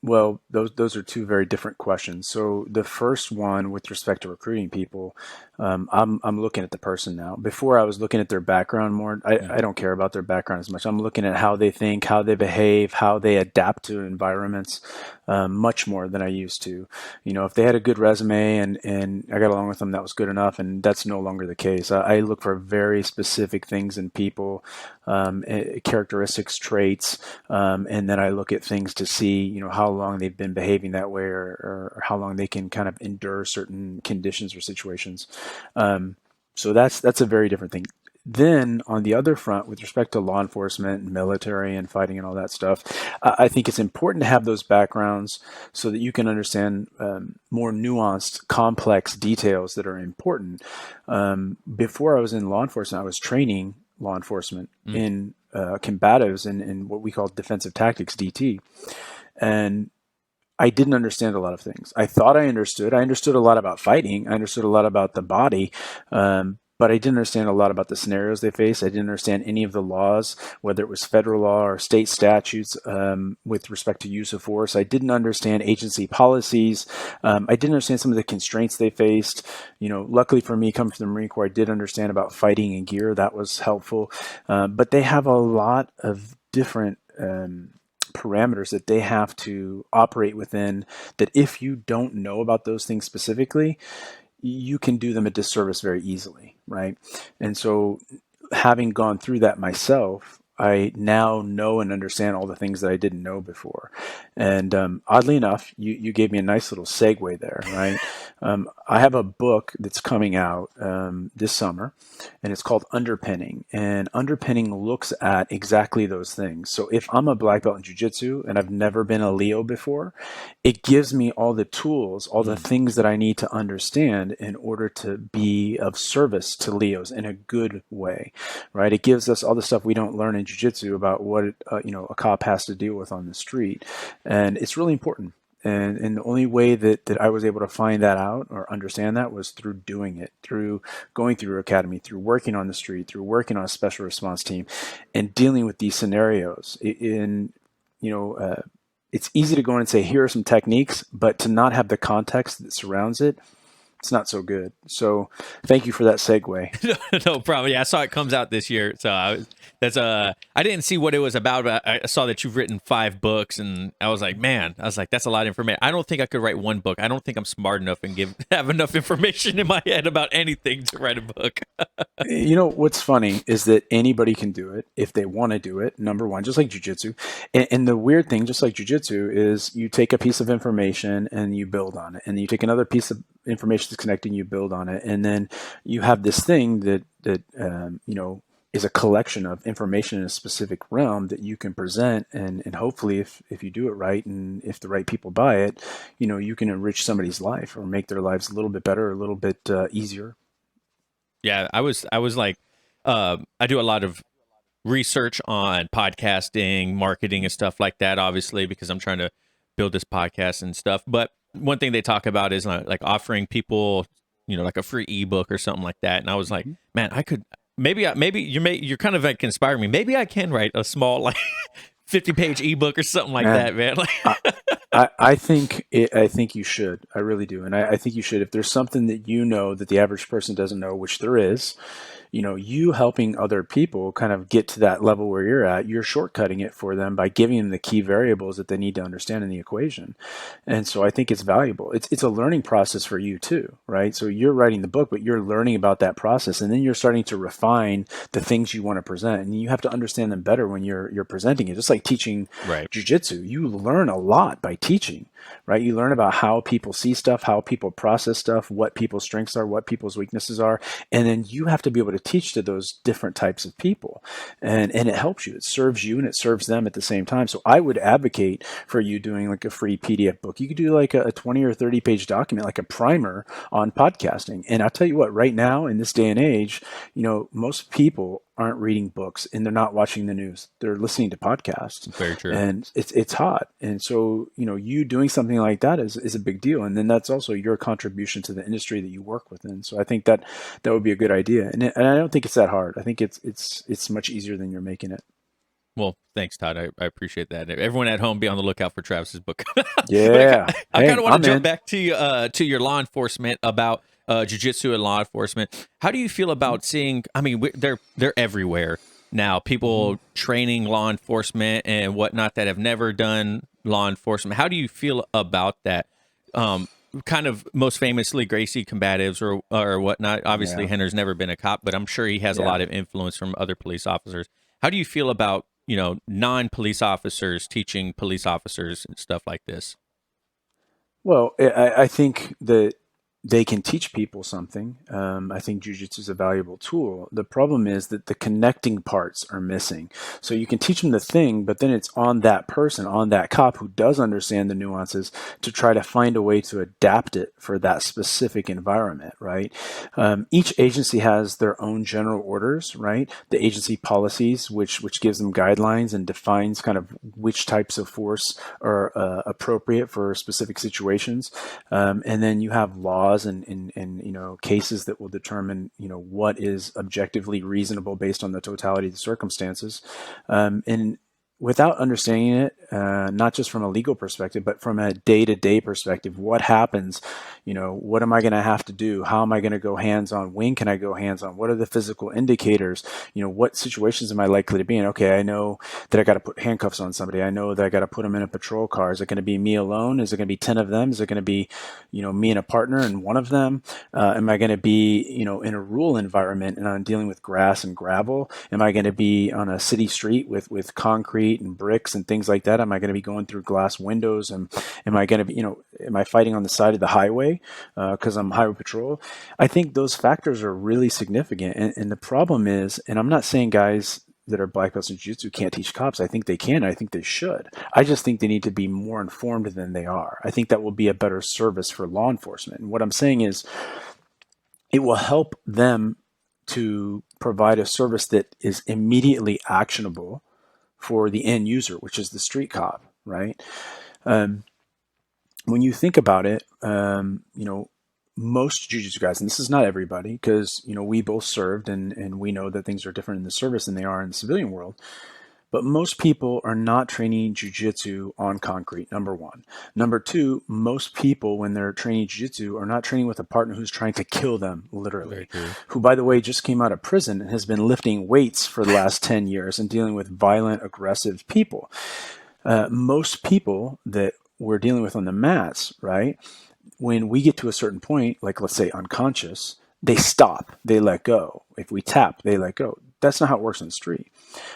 Well, those are two very different questions. So the first one, with respect to recruiting people, I'm looking at the person now. Before, I was looking at their background more. Yeah. I don't care about their background as much. I'm looking at how they think, how they behave, how they adapt to environments, much more than I used to. If they had a good resume and I got along with them, that was good enough, and that's no longer the case. I look for very specific things in people, characteristics, traits, and then I look at things to see, how long they've been behaving that way, or how long they can kind of endure certain conditions or situations. So that's a very different thing. Then on the other front, with respect to law enforcement and military and fighting and all that stuff, I think it's important to have those backgrounds so that you can understand more nuanced, complex details that are important. Before I was in law enforcement, I was training law enforcement Mm. in combatives and what we call defensive tactics, DT. And I didn't understand a lot of things. I thought I understood. I understood a lot about fighting. I understood a lot about the body, but I didn't understand a lot about the scenarios they face. I didn't understand any of the laws, whether it was federal law or state statutes with respect to use of force. I didn't understand agency policies. I didn't understand some of the constraints they faced. Luckily for me, coming from the Marine Corps, I did understand about fighting and gear. That was helpful. But they have a lot of different parameters that they have to operate within, that if you don't know about those things specifically, you can do them a disservice very easily, right? And so, having gone through that myself, I now know and understand all the things that I didn't know before. And oddly enough, you gave me a nice little segue there, right? I have a book that's coming out this summer, and it's called Underpinning. And Underpinning looks at exactly those things. So if I'm a black belt in jiu-jitsu and I've never been a Leo before, it gives me all the tools, all the things that I need to understand in order to be of service to Leos in a good way, right? It gives us all the stuff we don't learn in jiu-jitsu about what a cop has to deal with on the street, and it's really important. And the only way that I was able to find that out or understand that was through doing it, through going through academy, through working on the street, through working on a special response team, and dealing with these scenarios. It's easy to go in and say, here are some techniques, but to not have the context that surrounds it, it's not so good. So thank you for that segue. No problem. Yeah, I saw it comes out this year. So I didn't see what it was about, but I saw that you've written 5 books, and I was like, that's a lot of information. I don't think I could write one book. I don't think I'm smart enough and have enough information in my head about anything to write a book. What's funny is that anybody can do it if they want to do it. Number one, just like jujitsu. And the weird thing, just like jujitsu, is you take a piece of information and you build on it, and you take another piece of information that's connecting, you build on it, and then you have this thing that is a collection of information in a specific realm that you can present, and hopefully, if you do it right and if the right people buy it, you can enrich somebody's life or make their lives a little bit better, a little bit easier. Yeah, I was like, I do a lot of research on podcasting, marketing, and stuff like that, obviously, because I'm trying to build this podcast and stuff. But one thing they talk about is like offering people, like a free ebook or something like that. And I was like, man, I could maybe you're kind of like inspiring me. Maybe I can write a small like 50-page ebook or something like that, man. I think you should. I really do, and I think you should. If there's something that that the average person doesn't know, which there is, you helping other people kind of get to that level where you're at, you're shortcutting it for them by giving them the key variables that they need to understand in the equation. And so I think it's valuable. It's a learning process for you too, right? So you're writing the book, but you're learning about that process, and then you're starting to refine the things you want to present, and you have to understand them better when you're presenting it. Just like teaching Right. jiu-jitsu, you learn a lot by teaching, right? You learn about how people see stuff, how people process stuff, what people's strengths are, what people's weaknesses are, and then you have to be able to teach to those different types of people, and it helps you. It serves you and it serves them at the same time. So I would advocate for you doing like a free PDF book. You could do like a 20 or 30 page document, like a primer on podcasting. And I'll tell you what, right now in this day and age, most people aren't reading books and they're not watching the news. They're listening to podcasts. Very true. And it's hot. And so, you doing something like that is a big deal. And then that's also your contribution to the industry that you work within. So I think that would be a good idea. And I don't think it's that hard. I think it's much easier than you're making it. Well, thanks, Todd. I appreciate that. Everyone at home, be on the lookout for Travis's book. Yeah. I kind of want to jump back to your law enforcement about jiu-jitsu and law enforcement. How do you feel about seeing? I mean, they're everywhere now. People training law enforcement and whatnot that have never done law enforcement. How do you feel about that? Kind of most famously Gracie combatives or whatnot. Obviously, Yeah. Henner's never been a cop, but I'm sure he has a lot of influence from other police officers. How do you feel about non-police officers teaching police officers and stuff like this? Well, I think that they can teach people something. I think jujitsu is a valuable tool. The problem is that the connecting parts are missing. So you can teach them the thing, but then it's on that person, on that cop who does understand the nuances to try to find a way to adapt it for that specific environment, right? Each agency has their own general orders, right? The agency policies, which gives them guidelines and defines kind of which types of force are appropriate for specific situations. And then you have laws and cases that will determine what is objectively reasonable based on the totality of the circumstances. And without understanding it, not just from a legal perspective, but from a day-to-day perspective, what happens? What am I going to have to do? How am I going to go hands-on? When can I go hands-on? What are the physical indicators? What situations am I likely to be in? Okay, I know that I got to put handcuffs on somebody. I know that I got to put them in a patrol car. Is it going to be me alone? Is it going to be 10 of them? Is it going to be, me and a partner and one of them? Am I going to be, in a rural environment and I'm dealing with grass and gravel? Am I going to be on a city street with concrete and bricks and things like that? Am I going to be going through glass windows? And am I going to be, am I fighting on the side of the highway because I'm highway patrol? I think those factors are really significant. And the problem is, and I'm not saying guys that are black belts in jiu-jitsu can't teach cops. I think they can. I think they should. I just think they need to be more informed than they are. I think that will be a better service for law enforcement. And what I'm saying is it will help them to provide a service that is immediately actionable for the end user, which is the street cop, right? When you think about it, most jiu-jitsu guys, and this is not everybody, because we both served and we know that things are different in the service than they are in the civilian world. But most people are not training jiu-jitsu on concrete, number one. Number two, most people, when they're training jiu-jitsu, are not training with a partner who's trying to kill them, literally. Who, by the way, just came out of prison and has been lifting weights for the last 10 years and dealing with violent, aggressive people. Most people that we're dealing with on the mats, right, when we get to a certain point, like let's say unconscious, they stop, they let go. If we tap, they let go. That's not how it works on the street.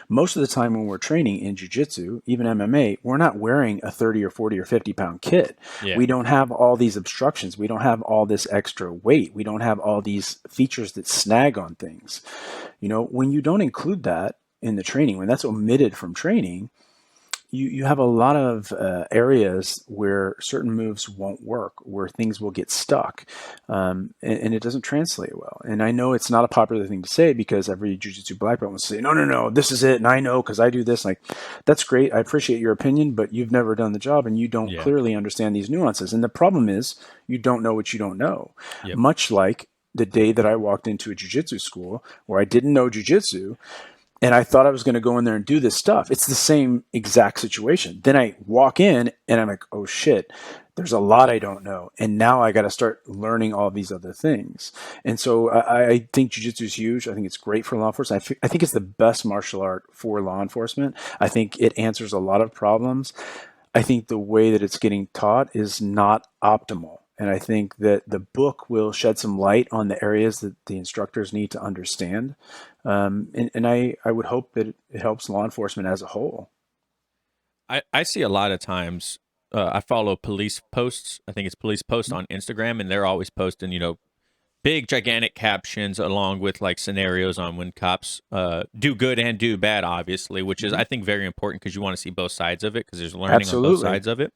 Most of the time when we're training in jiu-jitsu, even MMA, we're not wearing a 30 or 40 or 50 pound kit. Yeah. We don't have all these obstructions. We don't have all this extra weight. We don't have all these features that snag on things. When you don't include that in the training, when that's omitted from training, you have a lot of areas where certain moves won't work, where things will get stuck, and it doesn't translate well. And I know it's not a popular thing to say because every jiu-jitsu black belt will say, no, this is it, and I know because I do this. Like, that's great. I appreciate your opinion, but you've never done the job, and you don't clearly understand these nuances. And the problem is you don't know what you don't know. Yep. Much like the day that I walked into a jiu-jitsu school where I didn't know jiu-jitsu, and I thought I was going to go in there and do this stuff. It's the same exact situation. Then I walk in and I'm like, oh shit, there's a lot I don't know. And now I got to start learning all these other things. And so I think jiu-jitsu is huge. I think it's great for law enforcement. I think it's the best martial art for law enforcement. I think it answers a lot of problems. I think the way that it's getting taught is not optimal. And I think that the book will shed some light on the areas that the instructors need to understand. And I would hope that it helps law enforcement as a whole. I see a lot of times, I follow police posts. I think it's police posts on Instagram, and they're always posting, big, gigantic captions along with like scenarios on when cops do good and do bad, obviously, which is, I think, very important because you want to see both sides of it because there's learning on both sides of it.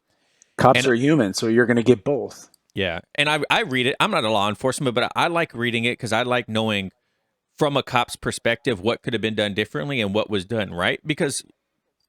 Cops are human, so you're going to get both. Yeah. And I read it. I'm not a law enforcement, but I like reading it because I like knowing from a cop's perspective what could have been done differently and what was done right. Because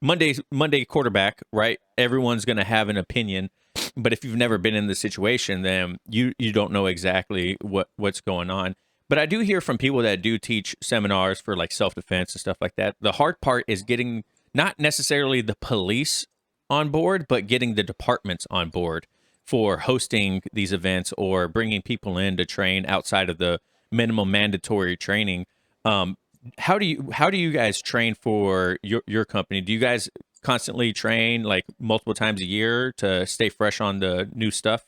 Monday quarterback, right? Everyone's going to have an opinion. But if you've never been in the situation, then you don't know exactly what's going on. But I do hear from people that do teach seminars for like self-defense and stuff like that. The hard part is getting not necessarily the police on board, but getting the departments on board for hosting these events or bringing people in to train outside of the minimum mandatory training. How do you guys train for your company? Do you guys constantly train like multiple times a year to stay fresh on the new stuff?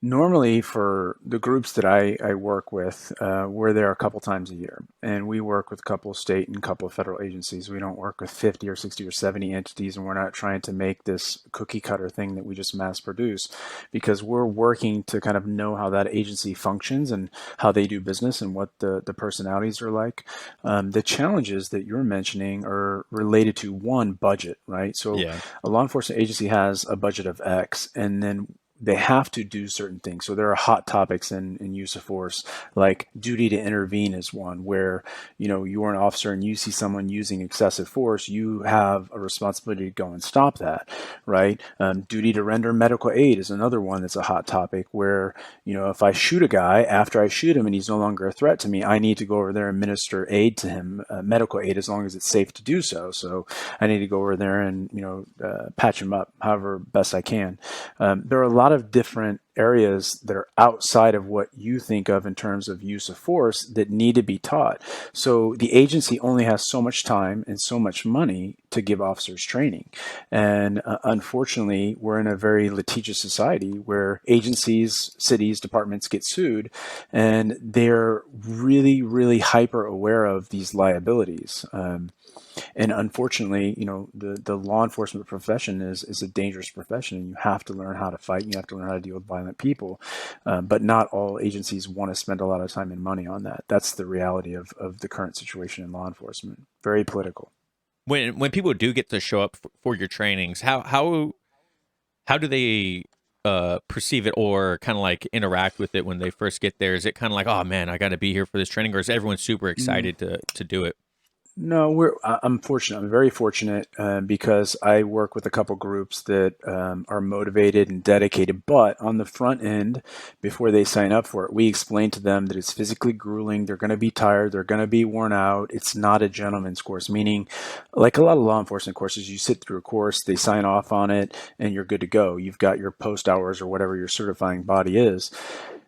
Normally, for the groups that I work with, we're there a couple times a year, and we work with a couple of state and a couple of federal agencies. We don't work with 50 or 60 or 70 entities, and we're not trying to make this cookie cutter thing that we just mass produce, because we're working to kind of know how that agency functions and how they do business and what the personalities are like. The challenges that you're mentioning are related to one, budget, right? So Yeah. a law enforcement agency has a budget of X, and then they have to do certain things. So there are hot topics in use of force, like duty to intervene is one where, you're an officer and you see someone using excessive force, you have a responsibility to go and stop that, right? Duty to render medical aid is another one that's a hot topic where, if I shoot a guy, after I shoot him and he's no longer a threat to me, I need to go over there and administer aid to him, medical aid, as long as it's safe to do so. So I need to go over there and, patch him up however best I can. There are a lot of different areas that are outside of what you think of in terms of use of force that need to be taught. So the agency only has so much time and so much money to give officers training. And unfortunately, we're in a very litigious society where agencies, cities, departments get sued, and they're really, really hyper aware of these liabilities. And unfortunately, the law enforcement profession is a dangerous profession, and you have to learn how to fight. You have to learn how to deal with violent people. But not all agencies want to spend a lot of time and money on that. That's the reality of the current situation in law enforcement. Very political. When people do get to show up for your trainings, how do they perceive it, or kind of like interact with it when they first get there? Is it kind of like, oh man, I got to be here for this training, or is everyone super Mm. excited to do it? No, I'm fortunate. I'm very fortunate because I work with a couple groups that are motivated and dedicated. But on the front end, before they sign up for it, we explain to them that it's physically grueling. They're going to be tired. They're going to be worn out. It's not a gentleman's course, meaning, like a lot of law enforcement courses, you sit through a course, they sign off on it, and you're good to go. You've got your post hours or whatever your certifying body is.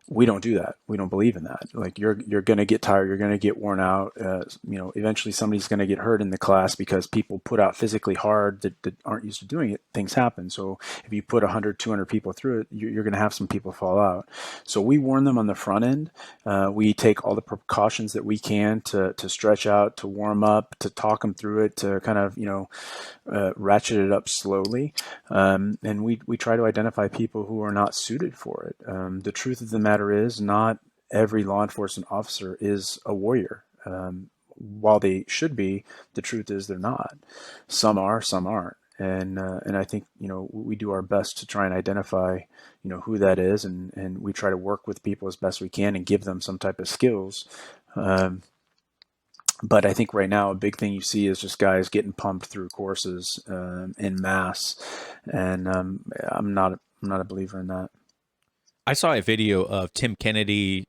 We don't do that. We don't believe in that. Like you're going to get tired. You're going to get worn out. Eventually somebody's going to get hurt in the class because people put out physically hard that aren't used to doing it. Things happen. So if you put 100, 200 people through it, you're going to have some people fall out. So we warn them on the front end. We take all the precautions that we can to stretch out, to warm up, to talk them through it, to kind of, ratchet it up slowly. And we try to identify people who are not suited for it. The truth of the matter is, not every law enforcement officer is a warrior. While they should be, the truth is they're not. Some are, some aren't. And I think we do our best to try and identify who that is, and we try to work with people as best we can and give them some type of skills. Um, but I think right now a big thing you see is just guys getting pumped through courses in mass, and I'm not a believer in that. I saw a video of Tim Kennedy,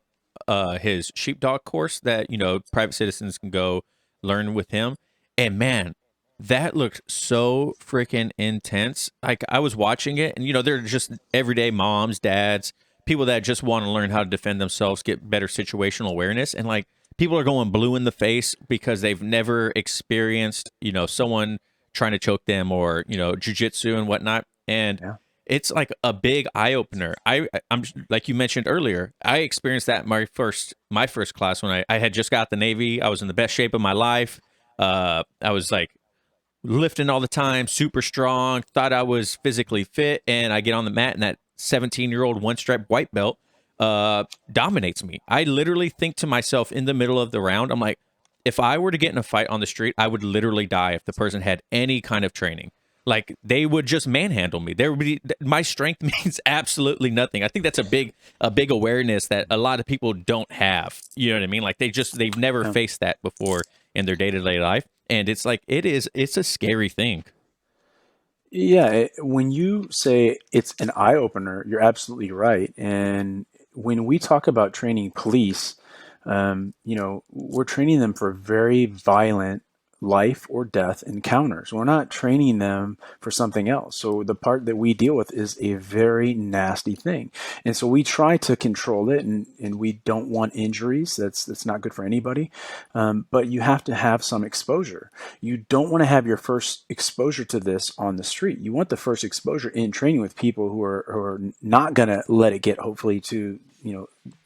his sheepdog course that private citizens can go learn with him, and man, that looked so freaking intense. Like I was watching it, and they're just everyday moms, dads, people that just want to learn how to defend themselves, get better situational awareness, and like people are going blue in the face because they've never experienced someone trying to choke them, or jujitsu and whatnot, and Yeah. it's like a big eye opener. I'm like you mentioned earlier. I experienced that in my first class when I had just got the Navy. I was in the best shape of my life. I was like lifting all the time, super strong. Thought I was physically fit, and I get on the mat, and that 17-year-old one stripe white belt dominates me. I literally think to myself in the middle of the round, I'm like, if I were to get in a fight on the street, I would literally die if the person had any kind of training. Like they would just manhandle me. There would be my strength means absolutely nothing. I think that's a big awareness that a lot of people don't have. You know what I mean? Like they've never Yeah. faced that before in their day-to-day life, and it's like it's a scary thing. Yeah, when you say it's an eye opener, you're absolutely right. And when we talk about training police, we're training them for very violent, life or death encounters. We're not training them for something else. So the part that we deal with is a very nasty thing. And so we try to control it, and we don't want injuries. That's not good for anybody. But you have to have some exposure. You don't want to have your first exposure to this on the street. You want the first exposure in training with people who are not going to let it get, hopefully, to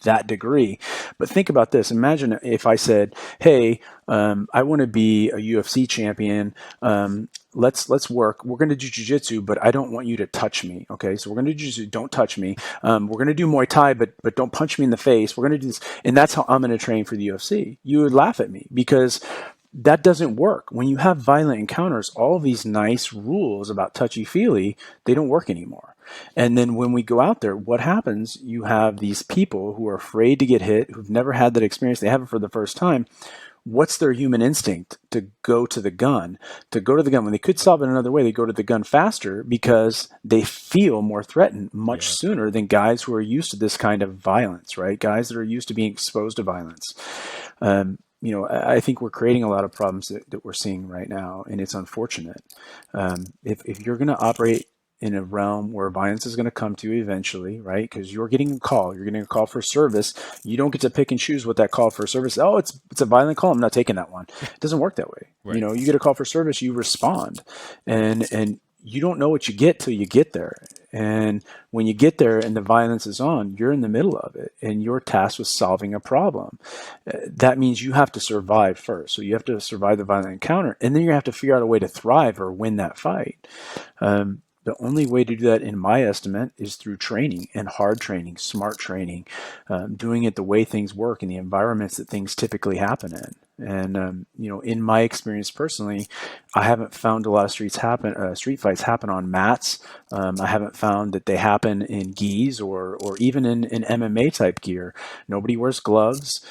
that degree. But think about this. Imagine if I said, hey, I want to be a UFC champion. Let's work. We're going to do jiu-jitsu, but I don't want you to touch me. Okay, so we're going to do jiu-jitsu. Don't touch me. We're going to do Muay Thai, but don't punch me in the face. We're going to do this, and that's how I'm going to train for the UFC. You would laugh at me because that doesn't work. When you have violent encounters, all of these nice rules about touchy-feely, they don't work anymore. And then when we go out there, what happens? You have these people who are afraid to get hit, who've never had that experience. They have it for the first time. What's their human instinct? To go to the gun. To go to the gun. When they could solve it another way, they go to the gun faster because they feel more threatened much sooner than guys who are used to this kind of violence, right? Guys that are used to being exposed to violence. I think we're creating a lot of problems that we're seeing right now, and it's unfortunate. If you're going to operate in a realm where violence is going to come to you eventually, right? Because you're getting a call. You're getting a call for service. You don't get to pick and choose what that call for service. Oh, it's a violent call. I'm not taking that one. It doesn't work that way. Right. You get a call for service, you respond. And you don't know what you get till you get there. And when you get there and the violence is on, you're in the middle of it and you're tasked with solving a problem. That means you have to survive first. So you have to survive the violent encounter, and then you have to figure out a way to thrive or win that fight. The only way to do that, in my estimate, is through training, and hard training, smart training, doing it the way things work in the environments that things typically happen in. And in my experience personally, I haven't found a lot of street fights happen on mats. I haven't found that they happen in gis or even in MMA type gear. Nobody wears gloves.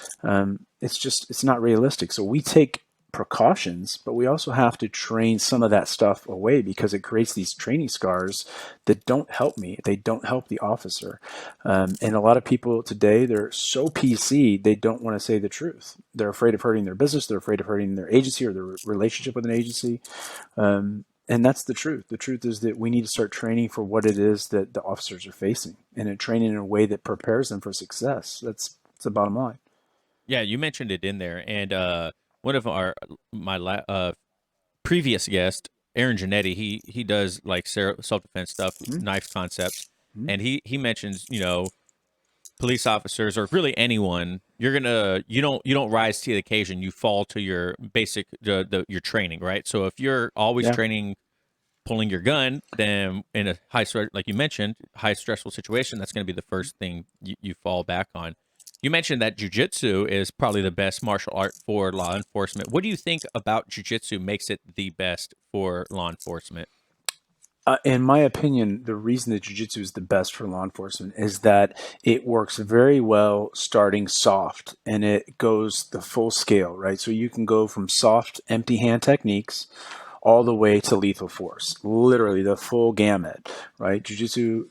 It's not realistic. So we take precautions, but we also have to train some of that stuff away because it creates these training scars that don't help me. They don't help the officer. And a lot of people today, they're so PC, they don't want to say the truth. They're afraid of hurting their business. They're afraid of hurting their agency or their relationship with an agency. And that's the truth. The truth is that we need to start training for what it is that the officers are facing, and training in a way that prepares them for success. That's the bottom line. Yeah, you mentioned it in there, and one of my previous guest, Aaron Janetti, he does like self defense stuff, knife concepts, and he mentions police officers or really anyone, you don't rise to the occasion, you fall to your basic your training, right? So if you're always training pulling your gun, then in a high stress, like you mentioned, high stressful situation, that's going to be the first thing you fall back on. You mentioned that jiu-jitsu is probably the best martial art for law enforcement. What do you think about jiu-jitsu makes it the best for law enforcement? In my opinion, the reason that jiu-jitsu is the best for law enforcement is that it works very well starting soft, and it goes the full scale, right? So you can go from soft, empty hand techniques all the way to lethal force, literally the full gamut, right? Jiu-jitsu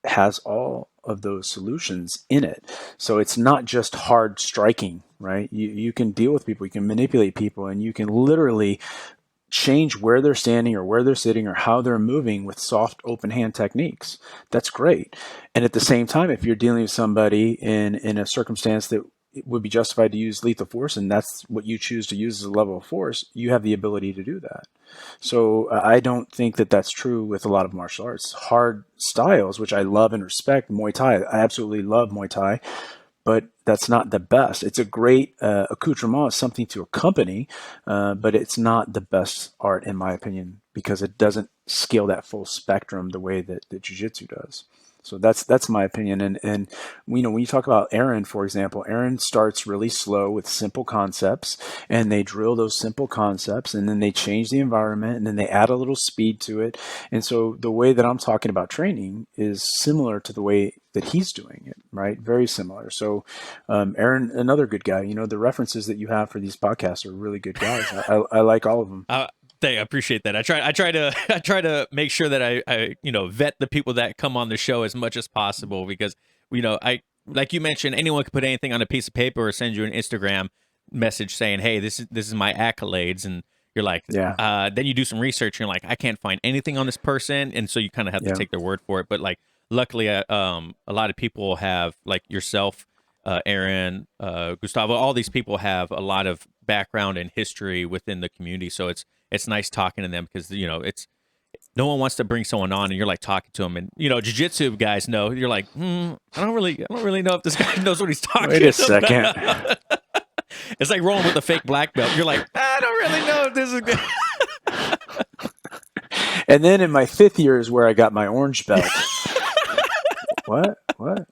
has all of those solutions in it. So it's not just hard striking, right? You can deal with people, you can manipulate people, and you can literally change where they're standing or where they're sitting or how they're moving with soft open hand techniques. That's great. And at the same time, if you're dealing with somebody in a circumstance that it would be justified to use lethal force, and that's what you choose to use as a level of force, you have the ability to do that. So I don't think that that's true with a lot of martial arts. Hard styles, which I love and respect, Muay Thai, I absolutely love Muay Thai, but that's not the best. It's a great accoutrement, something to accompany, but it's not the best art, in my opinion, because it doesn't scale that full spectrum the way that jiu-jitsu does. So that's my opinion. And when you talk about Aaron, for example, Aaron starts really slow with simple concepts, and they drill those simple concepts, and then they change the environment, and then they add a little speed to it. And so the way that I'm talking about training is similar to the way that he's doing it, right? Very similar. So Aaron, another good guy. The references that you have for these podcasts are really good guys. I like all of them. I appreciate that. I try to make sure that I vet the people that come on the show as much as possible, because I, like you mentioned, anyone can put anything on a piece of paper or send you an Instagram message saying, hey, this is my accolades, and you're like, Yeah. then you do some research, and you're like, I can't find anything on this person, and so you kind of have to Yeah. take their word for it. But like, luckily, a lot of people have, like yourself, Aaron, Gustavo, all these people have a lot of background and history within the community, so it's nice talking to them because it's no one wants to bring someone on and you're like talking to them, and jiu-jitsu guys know you're like, I don't really know if this guy knows what he's Wait talking a second. about. It's like rolling with a fake black belt. You're like, I don't really know if this is good. And then in my 5th year is where I got my orange belt. What? What?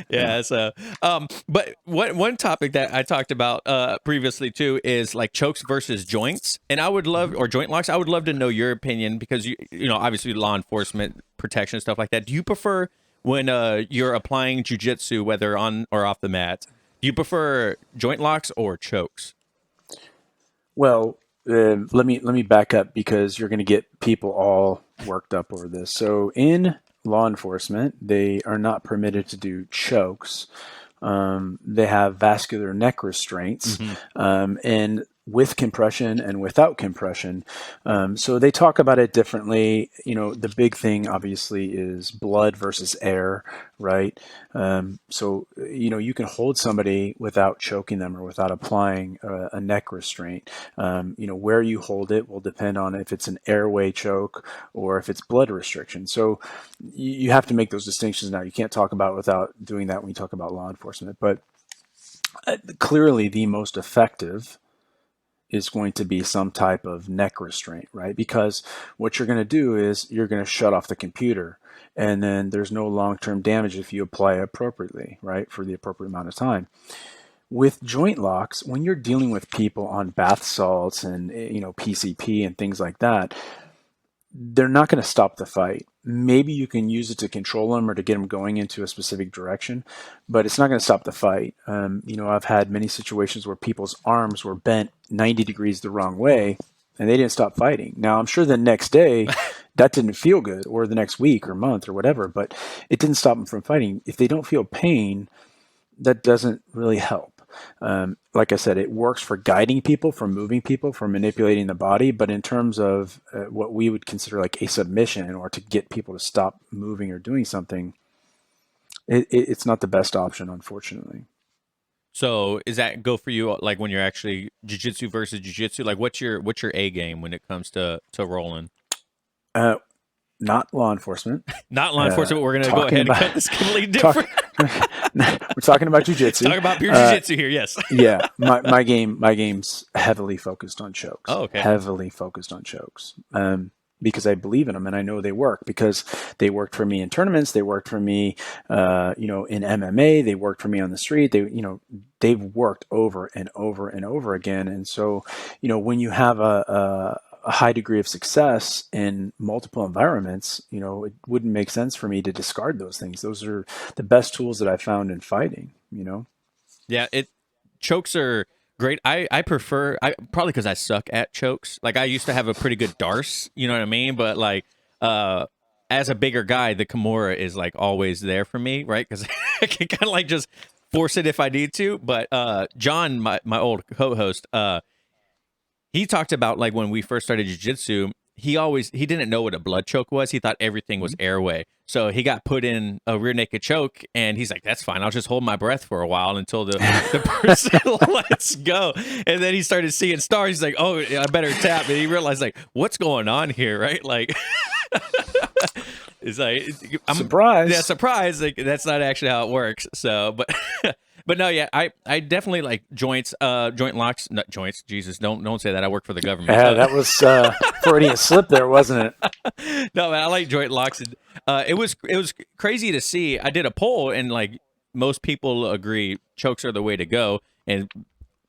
Yeah. So, but one topic that I talked about previously too is like chokes versus joints, and I would love, or joint locks. I would love to know your opinion because obviously law enforcement protection stuff like that. Do you prefer when you're applying jujitsu, whether on or off the mat? Do you prefer joint locks or chokes? Well, let me back up because you're going to get people all worked up over this. So in law enforcement, they are not permitted to do chokes. They have vascular neck restraints, Mm-hmm. and with compression and without compression. So they talk about it differently. The big thing obviously is blood versus air, right? You can hold somebody without choking them or without applying a neck restraint. Where you hold it will depend on if it's an airway choke or if it's blood restriction. So you have to make those distinctions now. You can't talk about it without doing that when you talk about law enforcement. But clearly the most effective is going to be some type of neck restraint, right? Because what you're going to do is you're going to shut off the computer, and then there's no long-term damage if you apply it appropriately, right, for the appropriate amount of time. With joint locks, when you're dealing with people on bath salts and PCP and things like that, they're not going to stop the fight. Maybe you can use it to control them or to get them going into a specific direction, but it's not going to stop the fight. I've had many situations where people's arms were bent 90 degrees the wrong way and they didn't stop fighting. Now, I'm sure the next day that didn't feel good, or the next week or month or whatever, but it didn't stop them from fighting. If they don't feel pain, that doesn't really help. Like I said, it works for guiding people, for moving people, for manipulating the body. But in terms of what we would consider like a submission or to get people to stop moving or doing something, it's not the best option, unfortunately. So is that go for you like when you're actually jiu-jitsu versus jiu-jitsu? Like what's your A game when it comes to rolling? Uh, Not law enforcement. Not law enforcement, but we're gonna go Talking ahead and about cut this completely talk. different. We're talking about jujitsu. Talk about pure jiu-jitsu here, yes. Yeah, my game's heavily focused on chokes. Oh, okay. Heavily focused on chokes. Because I believe in them and I know they work because they worked for me in tournaments. They worked for me, in MMA. They worked for me on the street. They've worked over and over and over again. And so, when you have a high degree of success in multiple environments, it wouldn't make sense for me to discard those things. Those are the best tools that I found in fighting. Yeah, chokes are great. I prefer, I probably because I suck at chokes. Like I used to have a pretty good darce, you know what I mean? But like as a bigger guy, the Kimura is like always there for me, right? Because I can kind of like just force it if I need to. But John, my old co-host, he talked about like when we first started jiu-jitsu, he didn't know what a blood choke was. He thought everything was airway. So he got put in a rear naked choke and he's like, that's fine. I'll just hold my breath for a while until the person lets go. And then he started seeing stars. He's like, oh, I better tap. And he realized like, what's going on here? Right. Like, it's like, Surprise. yeah, surprise. Like, that's not actually how it works. So, but no, yeah, I definitely like joints, joint locks, not joints. Jesus, don't say that. I work for the government. Yeah, that was Freudian slip there, wasn't it? No, man, I like joint locks. It was crazy to see. I did a poll and like most people agree chokes are the way to go. And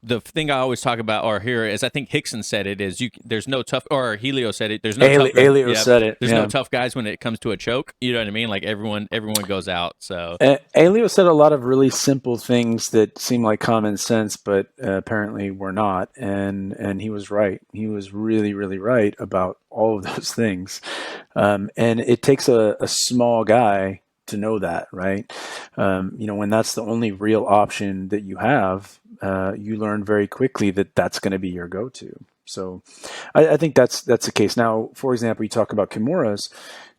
the thing I always talk about or hear is I think Hickson said it is there's no tough, or Helio said it. There's no tough. Helio said it. There's no tough guys when it comes to a choke. You know what I mean? Like everyone goes out. So Helio said a lot of really simple things that seem like common sense, but apparently were not. And he was right. He was really, really right about all of those things. And it takes a small guy to know that, right? When that's the only real option that you have, you learn very quickly that that's going to be your go-to. So I think that's the case. Now, for example, you talk about Kimuras.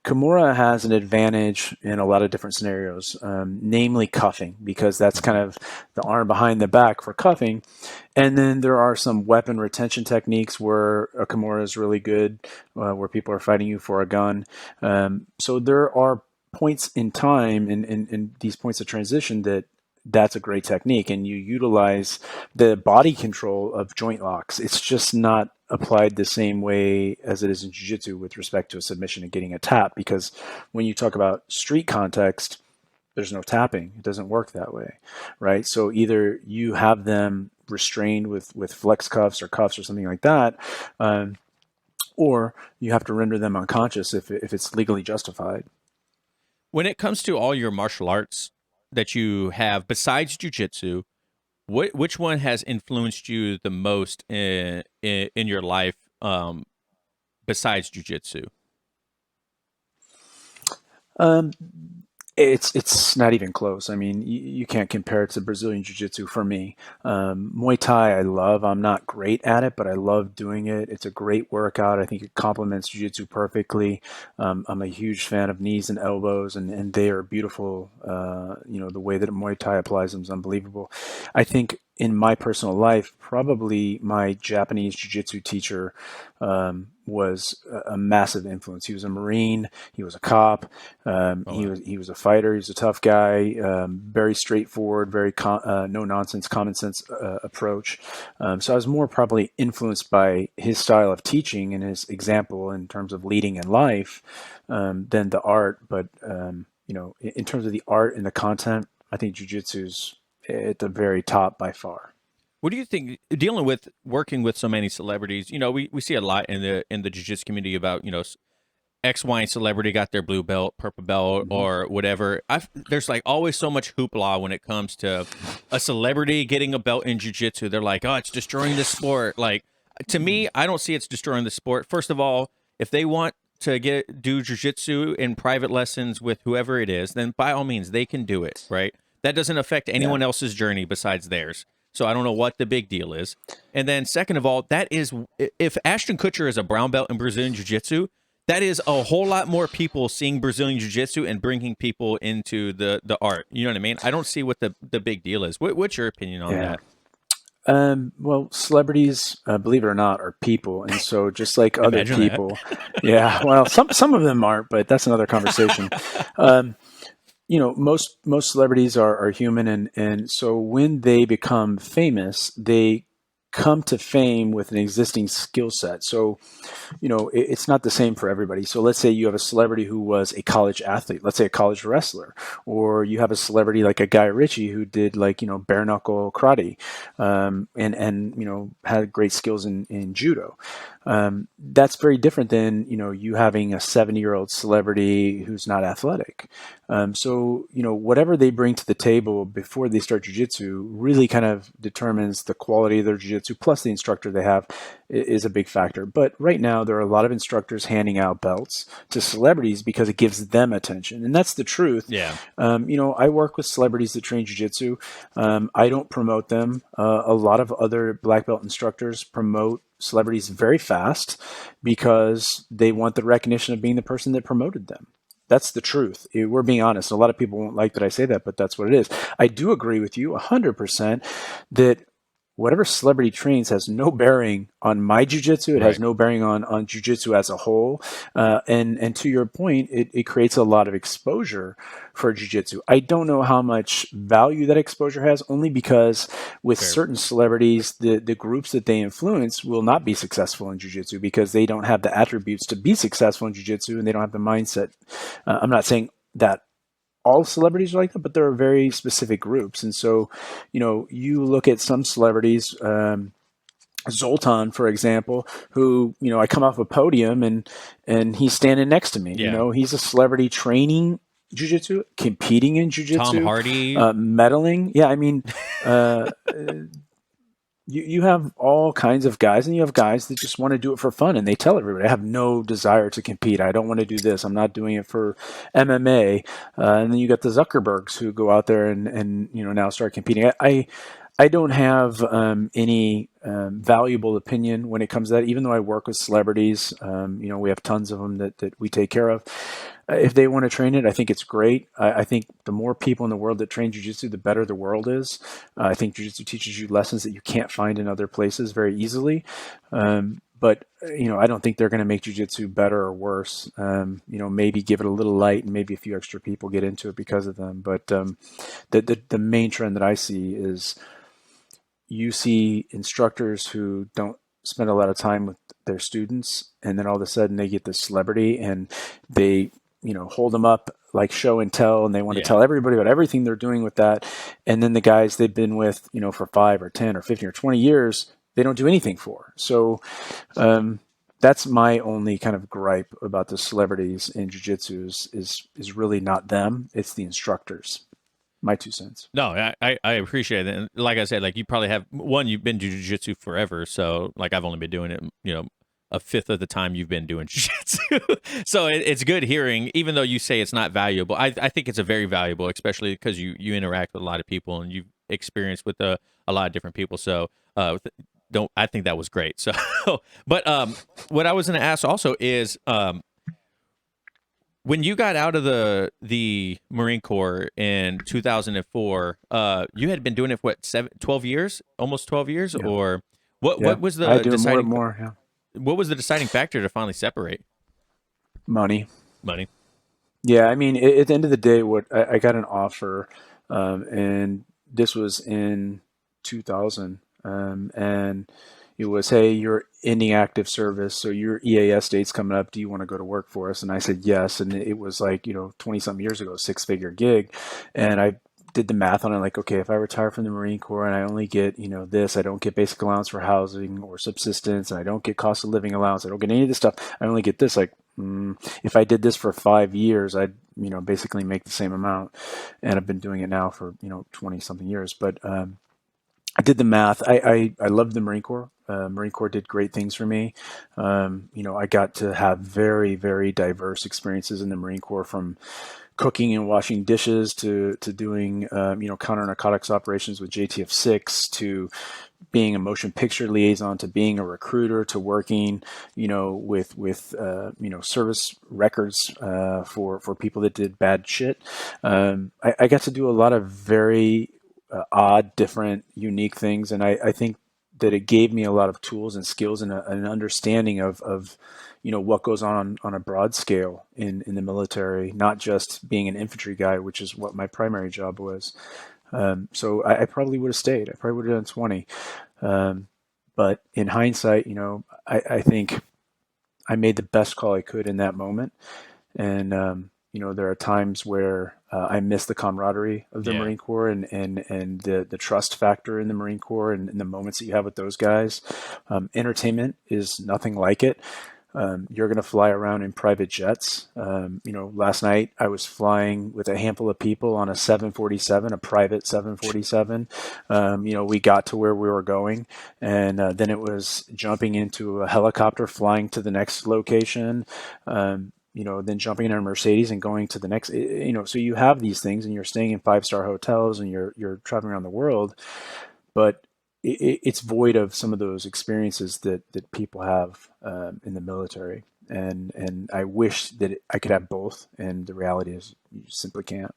Kimura has an advantage in a lot of different scenarios, namely cuffing, because that's kind Mhm. of the arm behind the back for cuffing. And then there are some weapon retention techniques where a Kimura is really good, where people are fighting you for a gun. So there are points in time in these points of transition that's a great technique, and you utilize the body control of joint locks. It's just not applied the same way as it is in jiu-jitsu with respect to a submission and getting a tap, because when you talk about street context, there's no tapping. It doesn't work that way, right? So either you have them restrained with flex cuffs or cuffs or something like that, um, or you have to render them unconscious if it's legally justified. When it comes to all your martial arts that you have besides jujitsu, which one has influenced you the most in your life besides jujitsu? Um, it's not even close. I mean, you can't compare it to Brazilian Jiu-Jitsu for me. Muay Thai, I love. I'm not great at it, but I love doing it. It's a great workout. I think it complements Jiu-Jitsu perfectly. I'm a huge fan of knees and elbows, and they are beautiful. The way that Muay Thai applies them is unbelievable. I think in my personal life, probably my Japanese Jiu-Jitsu teacher was a massive influence. He was a Marine. He was a cop. Oh wow. He was a fighter. He was a tough guy. Very straightforward, very no nonsense, common sense approach. So I was more probably influenced by his style of teaching and his example in terms of leading in life than the art. But in terms of the art and the content, I think jujitsu's at the very top by far. What do you think dealing with working with so many celebrities? We see a lot in the jiu-jitsu community about, X, Y, and celebrity got their blue belt, purple belt, Hmm. or whatever. There's like always so much hoopla when it comes to a celebrity getting a belt in jiu-jitsu. They're like, oh, it's destroying the sport. Like, to me, I don't see it's destroying the sport. First of all, if they want to do jiu-jitsu in private lessons with whoever it is, then by all means they can do it, right? That doesn't affect Yeah. anyone else's journey besides theirs. So I don't know what the big deal is. And then second of all, that is, if Ashton Kutcher is a brown belt in Brazilian jiu-jitsu, that is a whole lot more people seeing Brazilian jiu-jitsu and bringing people into the art. You know what I mean? I don't see what the big deal is. What's your opinion on Yeah. that? Well, celebrities, believe it or not, are people, and so just like other Imagine that. people, yeah. Well, some of them aren't, but that's another conversation. Um, most celebrities are human, and so when they become famous, they come to fame with an existing skill set. So it's not the same for everybody. So let's say you have a celebrity who was a college athlete, let's say a college wrestler, or you have a celebrity like a Guy Ritchie who did like, bare knuckle karate, and had great skills in judo. That's very different than, you having a 70-year-old celebrity who's not athletic. So, whatever they bring to the table before they start jujitsu really kind of determines the quality of their jujitsu, plus the instructor they have is a big factor. But right now, there are a lot of instructors handing out belts to celebrities because it gives them attention. And that's the truth. Yeah, I work with celebrities that train jujitsu. I don't promote them. A lot of other black belt instructors promote celebrities very fast because they want the recognition of being the person that promoted them. That's the truth. We're being honest. A lot of people won't like that I say that, but that's what it is. I do agree with you 100% that whatever celebrity trains has no bearing on my jujitsu. It has right. no bearing on jujitsu as a whole. And to your point, it creates a lot of exposure for jujitsu. I don't know how much value that exposure has, only because with Fair. certain celebrities, the groups that they influence will not be successful in jujitsu because they don't have the attributes to be successful in jujitsu, and they don't have the mindset. I'm not saying that all celebrities are like that, but there are very specific groups. And so, you look at some celebrities, Zoltan, for example, who, I come off a podium and he's standing next to me. Yeah. He's a celebrity training jujitsu, competing in Tom jujitsu, Hardy. medaling. Yeah, I mean, uh, you have all kinds of guys, and you have guys that just want to do it for fun, and they tell everybody, I have no desire to compete. I don't want to do this. I'm not doing it for MMA. And then you got the Zuckerbergs who go out there and now start competing. I I don't have any valuable opinion when it comes to that. Even though I work with celebrities, we have tons of them that we take care of. If they want to train it, I think it's great. I think the more people in the world that train jiu-jitsu, the better the world is. I think jiu-jitsu teaches you lessons that you can't find in other places very easily. But I don't think they're going to make jiu-jitsu better or worse. Maybe give it a little light, and maybe a few extra people get into it because of them. But the main trend that I see is you see instructors who don't spend a lot of time with their students, and then all of a sudden they get this celebrity, and they hold them up like show and tell, and they want to Yeah. tell everybody about everything they're doing with that. And then the guys they've been with for 5 or 10 or 15 or 20 years, they don't do anything for. So that's my only kind of gripe about the celebrities in jiu-jitsu is really not them, it's the instructors. My 2 cents. No, I appreciate it. And like I said, like you probably have one, you've been doing jiu-jitsu forever. So like I've only been doing it, a fifth of the time you've been doing jiu-jitsu. So it's good hearing, even though you say it's not valuable. I think it's a very valuable, especially because you interact with a lot of people and you've experienced with a lot of different people. So don't I think that was great. So, but what I was going to ask also is when you got out of the Marine Corps in 2004, you had been doing it for what, 12 years, almost 12 years, Yeah. or what? Yeah. What was I the do it more and deciding? more. Yeah. What was the deciding factor to finally separate? Money. Money. Yeah. I mean, at the end of the day, what I got an offer, and this was in 2000, and it was, hey, you're ending active service, so your EAS date's coming up. Do you want to go to work for us? And I said yes. And it was like 20 something years ago, 6-figure gig, and I did the math on it, like, okay, if I retire from the Marine Corps and I only get, this, I don't get basic allowance for housing or subsistence, and I don't get cost of living allowance, I don't get any of this stuff, I only get this, like, if I did this for 5 years, I'd, basically make the same amount. And I've been doing it now for, 20 something years. But I did the math. I loved the Marine Corps. Marine Corps did great things for me. I got to have very, very diverse experiences in the Marine Corps, from cooking and washing dishes to doing counter narcotics operations with JTF-6, to being a motion picture liaison, to being a recruiter, to working with service records for people that did bad shit. I got to do a lot of very odd, different, unique things, and I think that it gave me a lot of tools and skills and an understanding of what goes on a broad scale in the military, not just being an infantry guy, which is what my primary job was. So I probably would have stayed. I probably would have done 20. But in hindsight, I think I made the best call I could in that moment. And there are times where I miss the camaraderie of the Yeah. Marine Corps, and the trust factor in the Marine Corps, and the moments that you have with those guys. Entertainment is nothing like it. You're going to fly around in private jets. Last night I was flying with a handful of people on a 747, a private 747. We got to where we were going, and then it was jumping into a helicopter, flying to the next location. Then jumping in a Mercedes and going to the next, so you have these things, and you're staying in 5-star hotels, and you're traveling around the world, but it's void of some of those experiences that people have in the military. And I wish that I could have both. And the reality is you simply can't.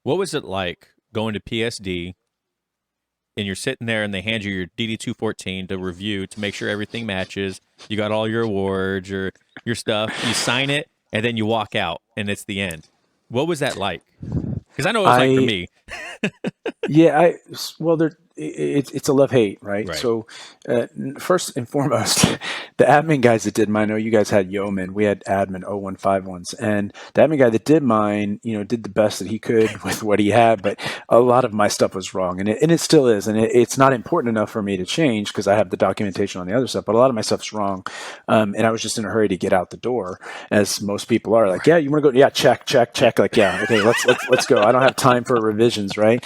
What was it like going to PSD and you're sitting there and they hand you your DD 214 to review to make sure everything matches? You got all your awards, your stuff. You sign it and then you walk out and it's the end. What was that like? Because I know it was like for I me. Yeah, well, it's a love hate, right? Right. So, first and foremost, the admin guys that did mine, I know you guys had yeoman, we had admin 0151s, and the admin guy that did mine, did the best that he could with what he had, but a lot of my stuff was wrong, and it still is, and it's not important enough for me to change because I have the documentation on the other stuff, but a lot of my stuff's wrong, and I was just in a hurry to get out the door, as most people are. Like, yeah, you want to go? Yeah, check. Like, yeah, okay, let's go. I don't have time for revisions, right?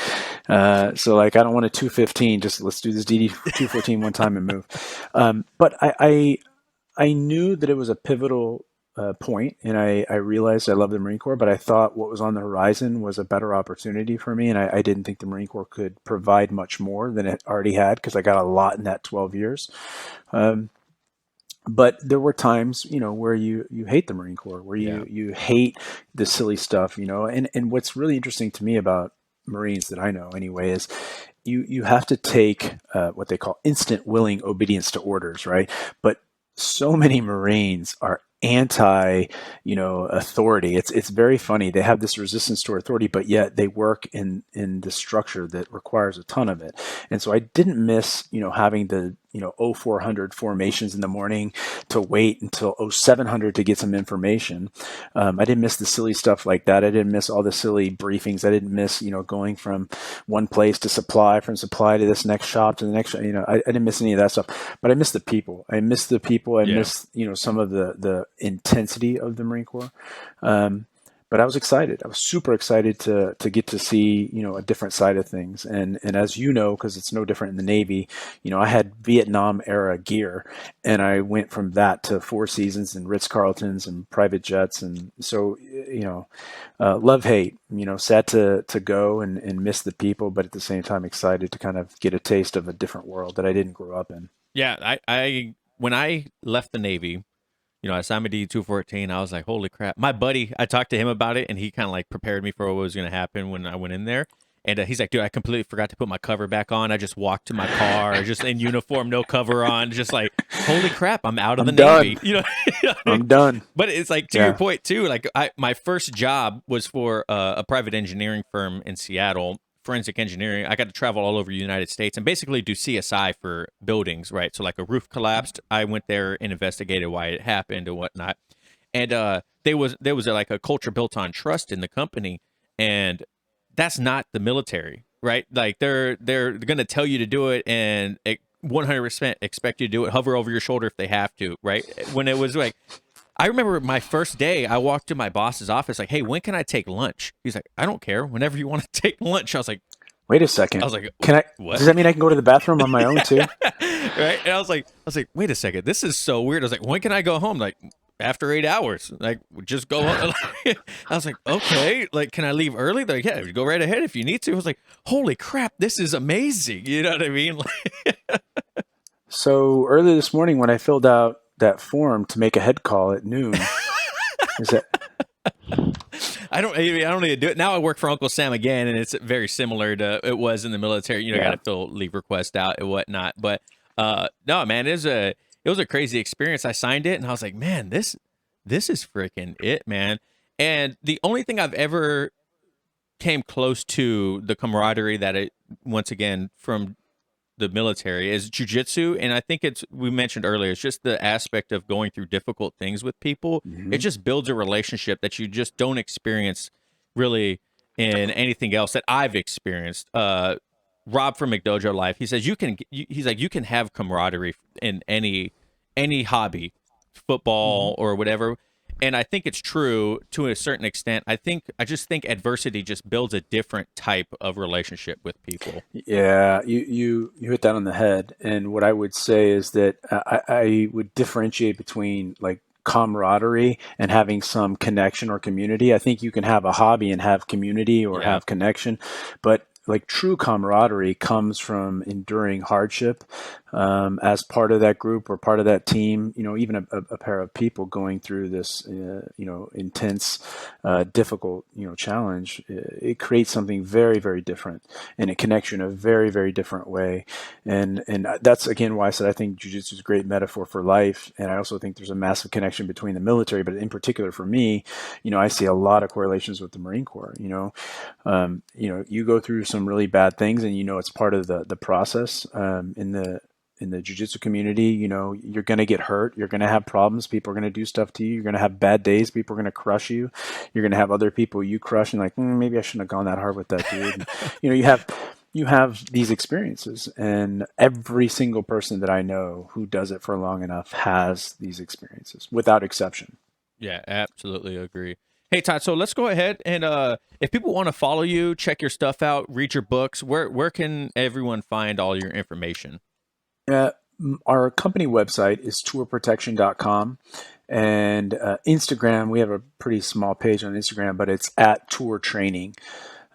So like, I don't want a 215. Just let's do this DD 214 one time and move. But I knew that it was a pivotal point, and I realized I love the Marine Corps, but I thought what was on the horizon was a better opportunity for me, and I didn't think the Marine Corps could provide much more than it already had because I got a lot in that 12 years. Um, but there were times, where you hate the Marine Corps, where Yeah. you hate the silly stuff, and what's really interesting to me about Marines that I know anyway is you have to take what they call instant willing obedience to orders, right? But so many Marines are anti, authority. It's very funny. They have this resistance to authority, but yet they work in the structure that requires a ton of it. And so I didn't miss, having the 0400 formations in the morning to wait until 0700 to get some information. I didn't miss the silly stuff like that. I didn't miss all the silly briefings. I didn't miss, going from one place to supply, from supply to this next shop to the next, I didn't miss any of that stuff, but I missed the people. I missed the people. I Yeah. missed, some of the intensity of the Marine Corps. But I was excited. I was super excited to get to see, a different side of things. And as you know, because it's no different in the Navy, I had Vietnam era gear, and I went from that to Four Seasons and Ritz Carltons and private jets, and so love hate. Sad to go and miss the people, but at the same time excited to kind of get a taste of a different world that I didn't grow up in. Yeah. I when I left the Navy, I signed my D 214. I was like, holy crap. My buddy, I talked to him about it, and he kind of like prepared me for what was going to happen when I went in there. And he's like, dude, I completely forgot to put my cover back on. I just walked to my car, just in uniform, no cover on, just like, holy crap, I'm out of the I'm done. Navy. You know what I mean? I'm done. But it's like, to your Yeah. point too, like my first job was for a private engineering firm in Seattle, forensic engineering. I got to travel all over the United States and basically do CSI for buildings, right? So like a roof collapsed, I went there and investigated why it happened and whatnot. And there was like a culture built on trust in the company, and that's not the military, right? Like they're going to tell you to do it and 100% expect you to do it, hover over your shoulder if they have to, right? When it was like, I remember my first day, I walked to my boss's office like, "Hey, when can I take lunch?" He's like, "I don't care. Whenever you want to take lunch." Wait a I second. was like, Can I? "What?" Does that mean I can go to the bathroom on my own too? Right? And I was like, "Wait a second. This is so weird." I was like, "When can I go home?" Like, after 8 hours, like, just go home. I was like, "Okay, like, can I leave early?" They're like, "Yeah, go right ahead if you need to." I was like, "Holy crap, this is amazing." You know what I mean? So early this morning when I filled out that form to make a head call at noon, is that I don't need to do it now. I work for Uncle Sam again, and it's very similar to it was in the military. Got yeah. to fill leave request out and whatnot. But no, man, it was a crazy experience. I signed it, and I was like, man, this is freaking it, man. And the only thing I've ever came close to the camaraderie that it once again from the military is jujitsu, and I think it's we mentioned earlier. It's just the aspect of going through difficult things with people. It Hmm. just builds a relationship that you just don't experience really in anything else that I've experienced. Rob from McDojo Life, he says he's like you can have camaraderie in any hobby, Hmm. football or whatever. And I think it's true to a certain extent. I just think adversity just builds a different type of relationship with people. Yeah, you hit that on the head. And what I would say is that I would differentiate between like camaraderie and having some connection or community. I think you can have a hobby and have community or Yeah. have connection, but like true camaraderie comes from enduring hardship as part of that group or part of that team. Even a pair of people going through this, intense, difficult, challenge. It creates something very, very different and it connects you in a very, very different way. And that's again why I said I think jujitsu is a great metaphor for life. And I also think there's a massive connection between the military, but in particular for me, I see a lot of correlations with the Marine Corps. You go through some really bad things, and it's part of the process in the jiu-jitsu community. You're going to get hurt, you're going to have problems, people are going to do stuff to you, you're going to have bad days, people are going to crush you, you're going to have other people you crush and like, maybe I shouldn't have gone that hard with that dude. And, you have these experiences, and every single person that I know who does it for long enough has these experiences without exception. Yeah, absolutely agree. Hey Todd, so let's go ahead and if people want to follow you, check your stuff out, read your books, where can everyone find all your information? Uh, our company website is tourprotection.com. And Instagram, we have a pretty small page on Instagram, but it's at Tour Training.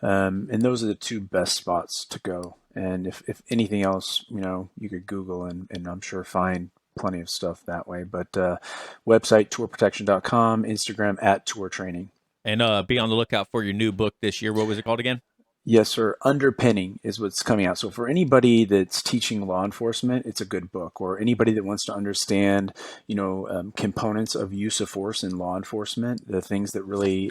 And those are the two best spots to go. And if anything else, you could Google and I'm sure find plenty of stuff that way. But website, tourprotection.com, Instagram at Tour Training. And be on the lookout for your new book this year. What was it called again? Yes, sir. Underpinning is what's coming out. So for anybody that's teaching law enforcement, it's a good book. Or anybody that wants to understand, components of use of force in law enforcement, the things that really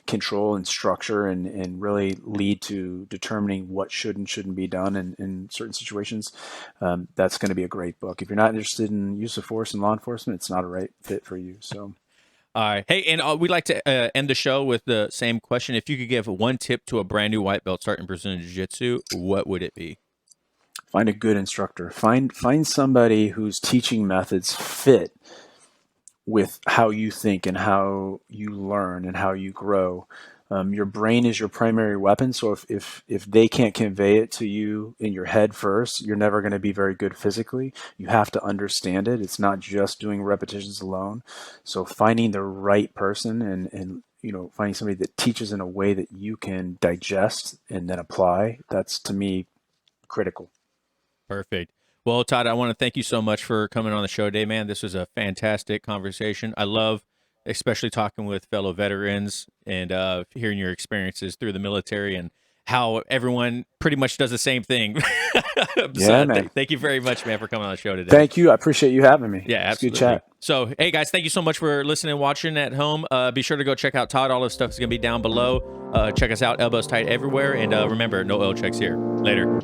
control and structure and really lead to determining what should and shouldn't be done in certain situations, that's going to be a great book. If you're not interested in use of force in law enforcement, it's not a right fit for you. So. All right. Hey, and we'd like to end the show with the same question. If you could give one tip to a brand new white belt starting Brazilian Jiu-Jitsu, what would it be? Find a good instructor. Find somebody whose teaching methods fit with how you think and how you learn and how you grow. Your brain is your primary weapon, so if they can't convey it to you in your head first, you're never going to be very good physically. You have to understand it. It's not just doing repetitions alone. So finding the right person and finding somebody that teaches in a way that you can digest and then apply, that's to me critical. Perfect. Well, Todd, I want to thank you so much for coming on the show today, man. This was a fantastic conversation. I love especially talking with fellow veterans and hearing your experiences through the military and how everyone pretty much does the same thing. Yeah, man. Thank you very much, man, for coming on the show today. Thank you. I appreciate you having me. Yeah, absolutely. It's good chat. So, hey, guys, thank you so much for listening and watching at home. Be sure to go check out Todd. All his stuff is going to be down below. Check us out, Elbows Tight everywhere. And remember, no oil checks here. Later.